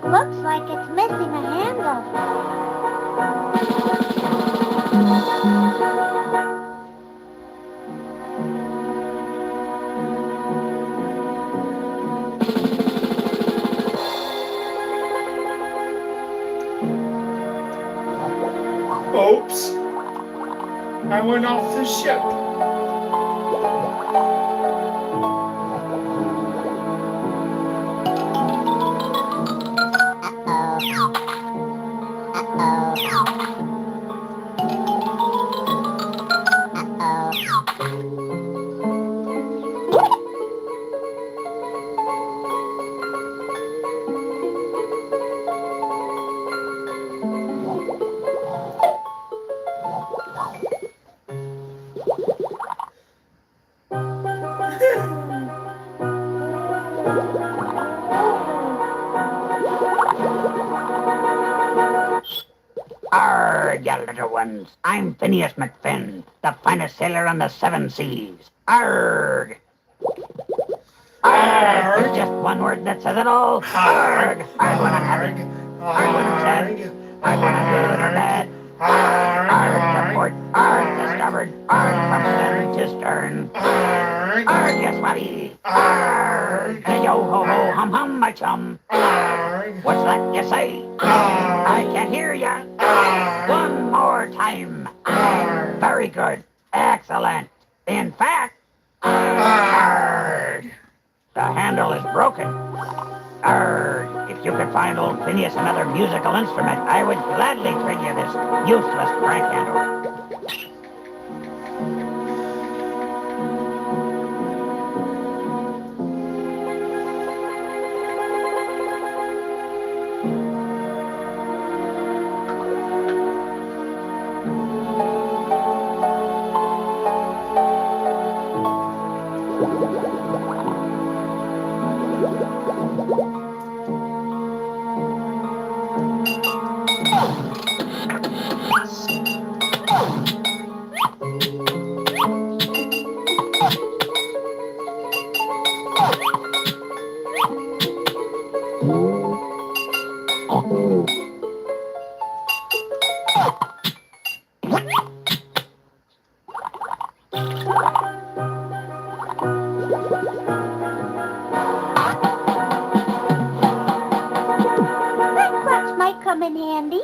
Speaker 5: Looks like it's missing a handle.
Speaker 1: Oops. I went off the ship.
Speaker 3: Arrgh, you little ones. I'm Phineas McFinn, the finest sailor on the seven seas. Arrgh. Arrgh. There's just one word that says it all. Arrgh. Arrgh when I'm happy. Arrgh when I'm sad. Arrgh when I'm good or bad. Arrgh to port. Arrgh to starboard. Arrgh from stern to stern. Arrgh, yes, buddy. Arrgh. Hey, yo, ho, ho, hum, hum, my chum. What's that you say? I can't hear ya. One more time. Very good. Excellent. In fact, arrgh. The handle is broken. Arrgh. If you could find old Phineas another musical instrument, I would gladly trade you this useless crank handle.
Speaker 5: in handy.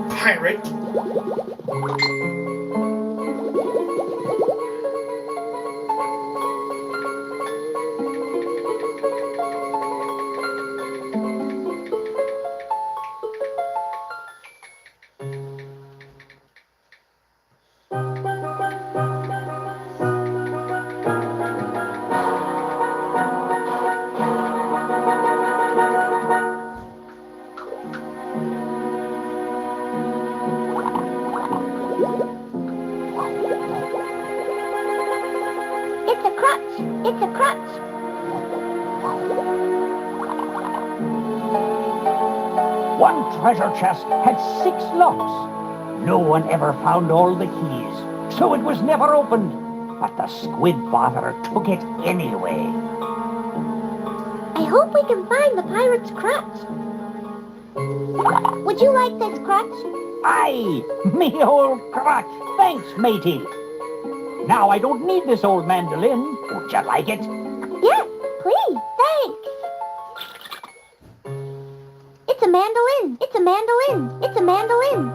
Speaker 1: Pirate.
Speaker 5: It's a crutch. It's a crutch.
Speaker 3: One treasure chest had 6 locks. No one ever found all the keys, so it was never opened. But the squid father took it anyway.
Speaker 5: I hope we can find the pirate's crutch. Would you like this crutch?
Speaker 3: Aye, me old crutch. Thanks, matey. Now I don't need this old mandolin. Would you like it?
Speaker 5: Yes, please, thanks. It's a mandolin. It's a mandolin. It's a mandolin.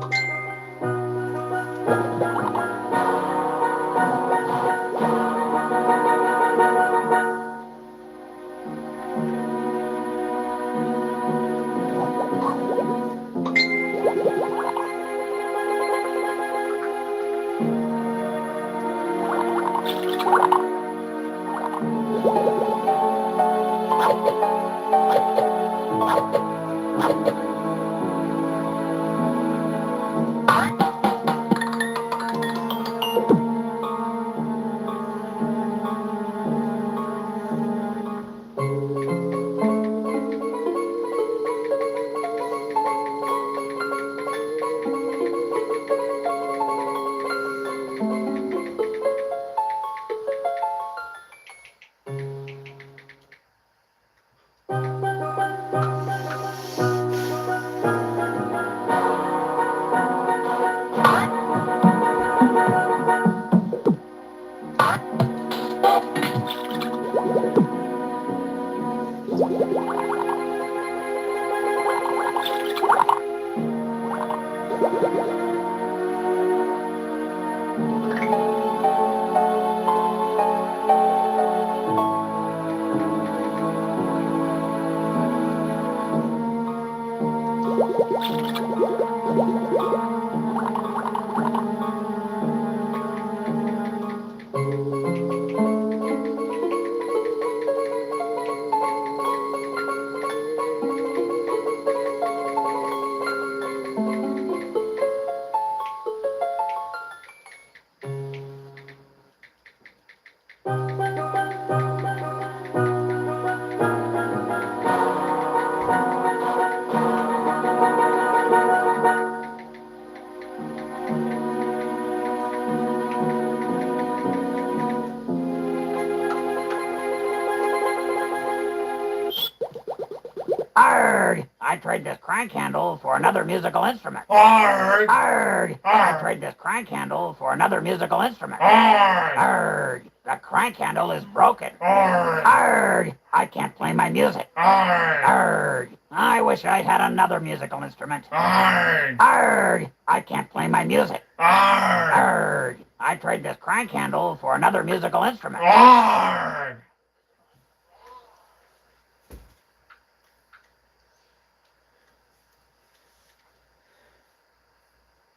Speaker 3: Arrgh! I trade this crank handle for another musical instrument.
Speaker 1: Arrgh!
Speaker 3: Arrgh! I
Speaker 1: Arrgh!
Speaker 3: trade this crank handle for another musical instrument.
Speaker 1: Arrgh!
Speaker 3: Arrgh! The crank handle is broken.
Speaker 1: Arrgh!
Speaker 3: Arrgh! I can't play my music.
Speaker 1: Arrgh!
Speaker 3: Arrgh! I wish I had another musical instrument.
Speaker 1: Arrgh!
Speaker 3: Arrgh! I can't play my music.
Speaker 1: Arrgh!
Speaker 3: Arrgh! I trade this crank handle for another musical instrument.
Speaker 1: Arrgh!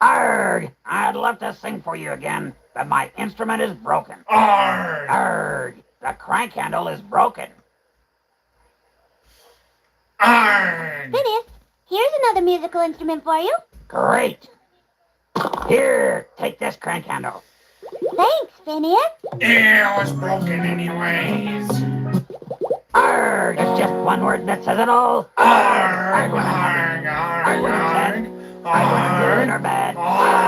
Speaker 3: Arrgh! I'd love to sing for you again, but my instrument is broken.
Speaker 1: Arrgh!
Speaker 3: Arrgh! The crank handle is broken.
Speaker 1: Arrgh!
Speaker 5: Phineas, here's another musical instrument for you.
Speaker 3: Great! Here, take this crank handle.
Speaker 5: Thanks, Phineas.
Speaker 1: It was broken anyways.
Speaker 3: Arrgh! It's just one word that says it all.
Speaker 1: Arrgh!
Speaker 3: Arrgh!
Speaker 1: Arrgh!
Speaker 3: Arrgh!
Speaker 1: Arrgh!
Speaker 3: Arrgh! Arrgh! Arrgh! Arrgh! Arrgh! Arrgh! Arrgh! Arrgh!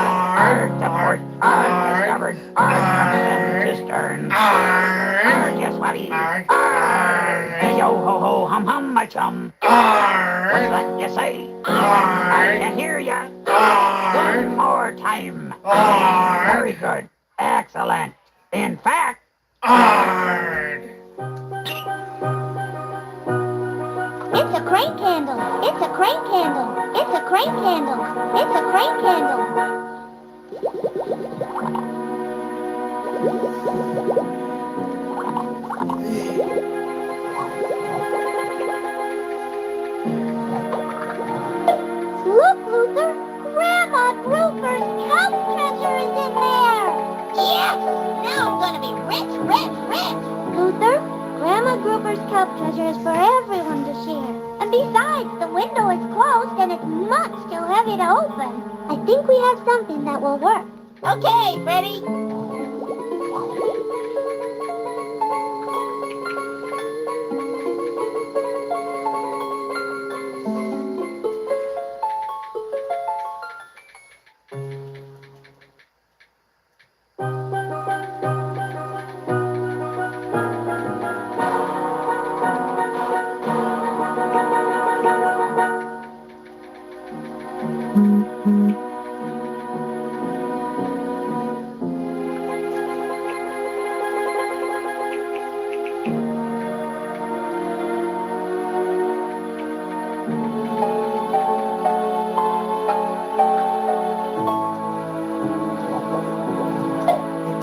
Speaker 10: catch 'em. What's
Speaker 1: Arr!
Speaker 10: that you say? I
Speaker 1: Arr!
Speaker 10: can hear ya.
Speaker 1: Arr!
Speaker 10: One more time.
Speaker 1: Arr!
Speaker 10: Very good. Excellent. In fact,
Speaker 1: Arr!
Speaker 5: It's a crane candle. It's a crane candle. It's a crane candle. It's a crane candle. Look, Luther. Grandma Grouper's kelp treasure is in there. Yes! Now I'm gonna be rich, rich, rich. Luther, Grandma Grouper's kelp treasure is for everyone to share. And besides, the window is closed and it's much too heavy to open. I think we have something that will work. Okay, Freddy.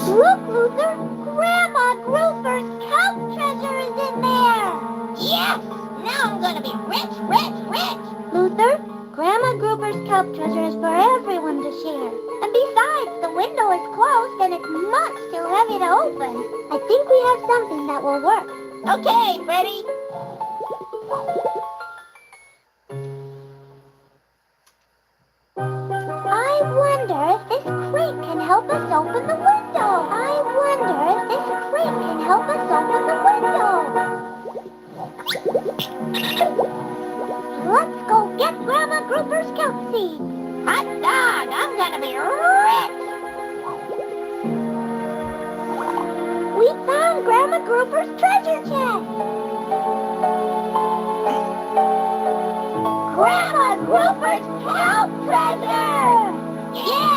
Speaker 5: Look, Luther! Grandma Grouper's kelp treasure is in there! Yes! Now I'm gonna be rich, rich, rich! Luther, Grandma Grouper's kelp treasure is for everyone to share. And besides, the window is closed and it's much too heavy to open. I think we have something that will work. Okay, Freddy! I wonder if this crate can help us open the window. I wonder if this crate can help us open the window. Let's go get Grandma Grouper's kelp seed. Hot dog, I'm gonna be rich. We found Grandma Grouper's treasure chest. Grandma Grouper's kelp treasure! Yeah!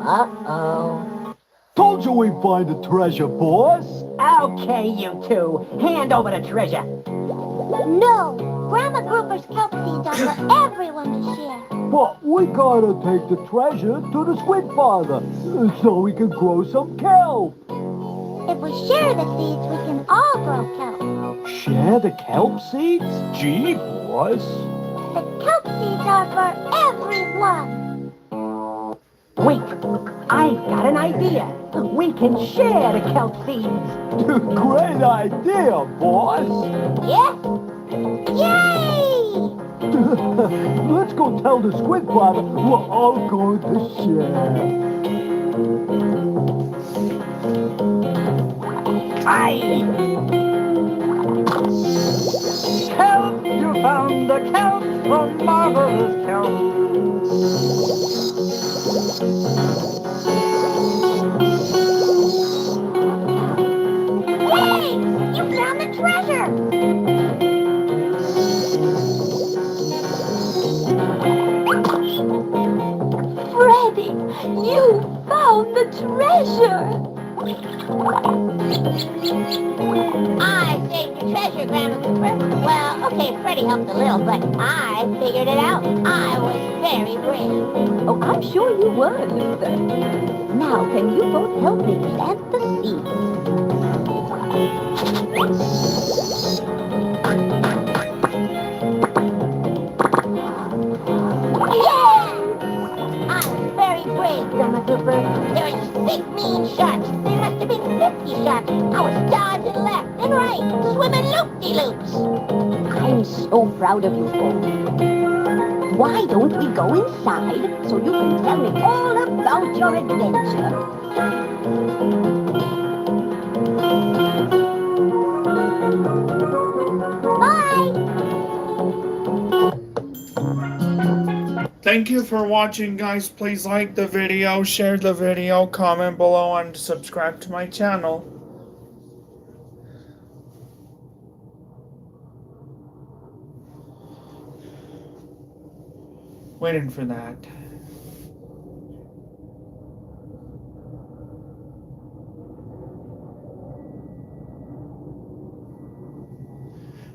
Speaker 5: Uh-oh.
Speaker 3: Told you we'd find the treasure, boss.
Speaker 6: Okay, you two. Hand over the treasure.
Speaker 5: No! Grandma Grouper's kelp seeds are for everyone to share.
Speaker 3: But we gotta take the treasure to the Squid Father so we can grow some kelp.
Speaker 5: If we share the seeds, we can all grow kelp.
Speaker 3: Share the kelp seeds? Gee, boss.
Speaker 5: The kelp seeds are for everyone.
Speaker 6: Wait, I've got an idea. We can share the kelp seeds.
Speaker 3: Great idea, boss.
Speaker 5: Yes? Yay!
Speaker 3: Let's go tell the Squid Father we're all going to share.
Speaker 10: kelp, you found the kelp, a marvelous kelp.
Speaker 5: Yay! You found the treasure!
Speaker 9: Freddy, you found the treasure.
Speaker 5: I saved your treasure, Grandma Cooper. Well, okay, Freddy helped a little, but I figured it out. I was very brave.
Speaker 9: Oh, I'm sure you were, Luther. Now, can you both help me plant the seeds?
Speaker 5: Yeah! I was very brave, Grandma Cooper. There were 6 mean sharks. There must have been 50 sharks. I was dodging left and right, swimming loop-de-loops.
Speaker 9: I'm so proud of you both. Why don't we go inside so you can tell me all about your adventure?
Speaker 5: Bye!
Speaker 1: Thank you for watching, guys. Please like the video, share the video, comment below, and subscribe to my channel. Waiting for that.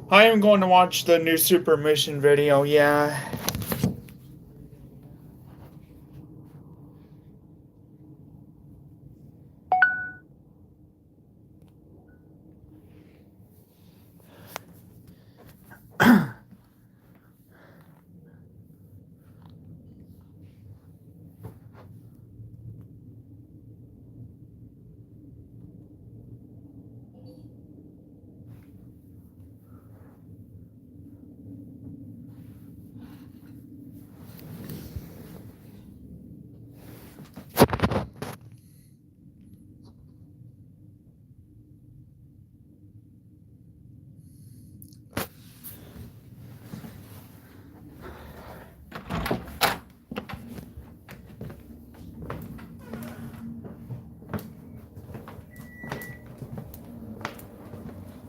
Speaker 1: I am going to watch the new Super Mission video, yeah.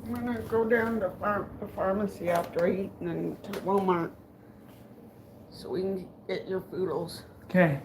Speaker 2: I'm gonna go down to the pharmacy after I eat and then to Walmart so we can get your foodles.
Speaker 1: Okay.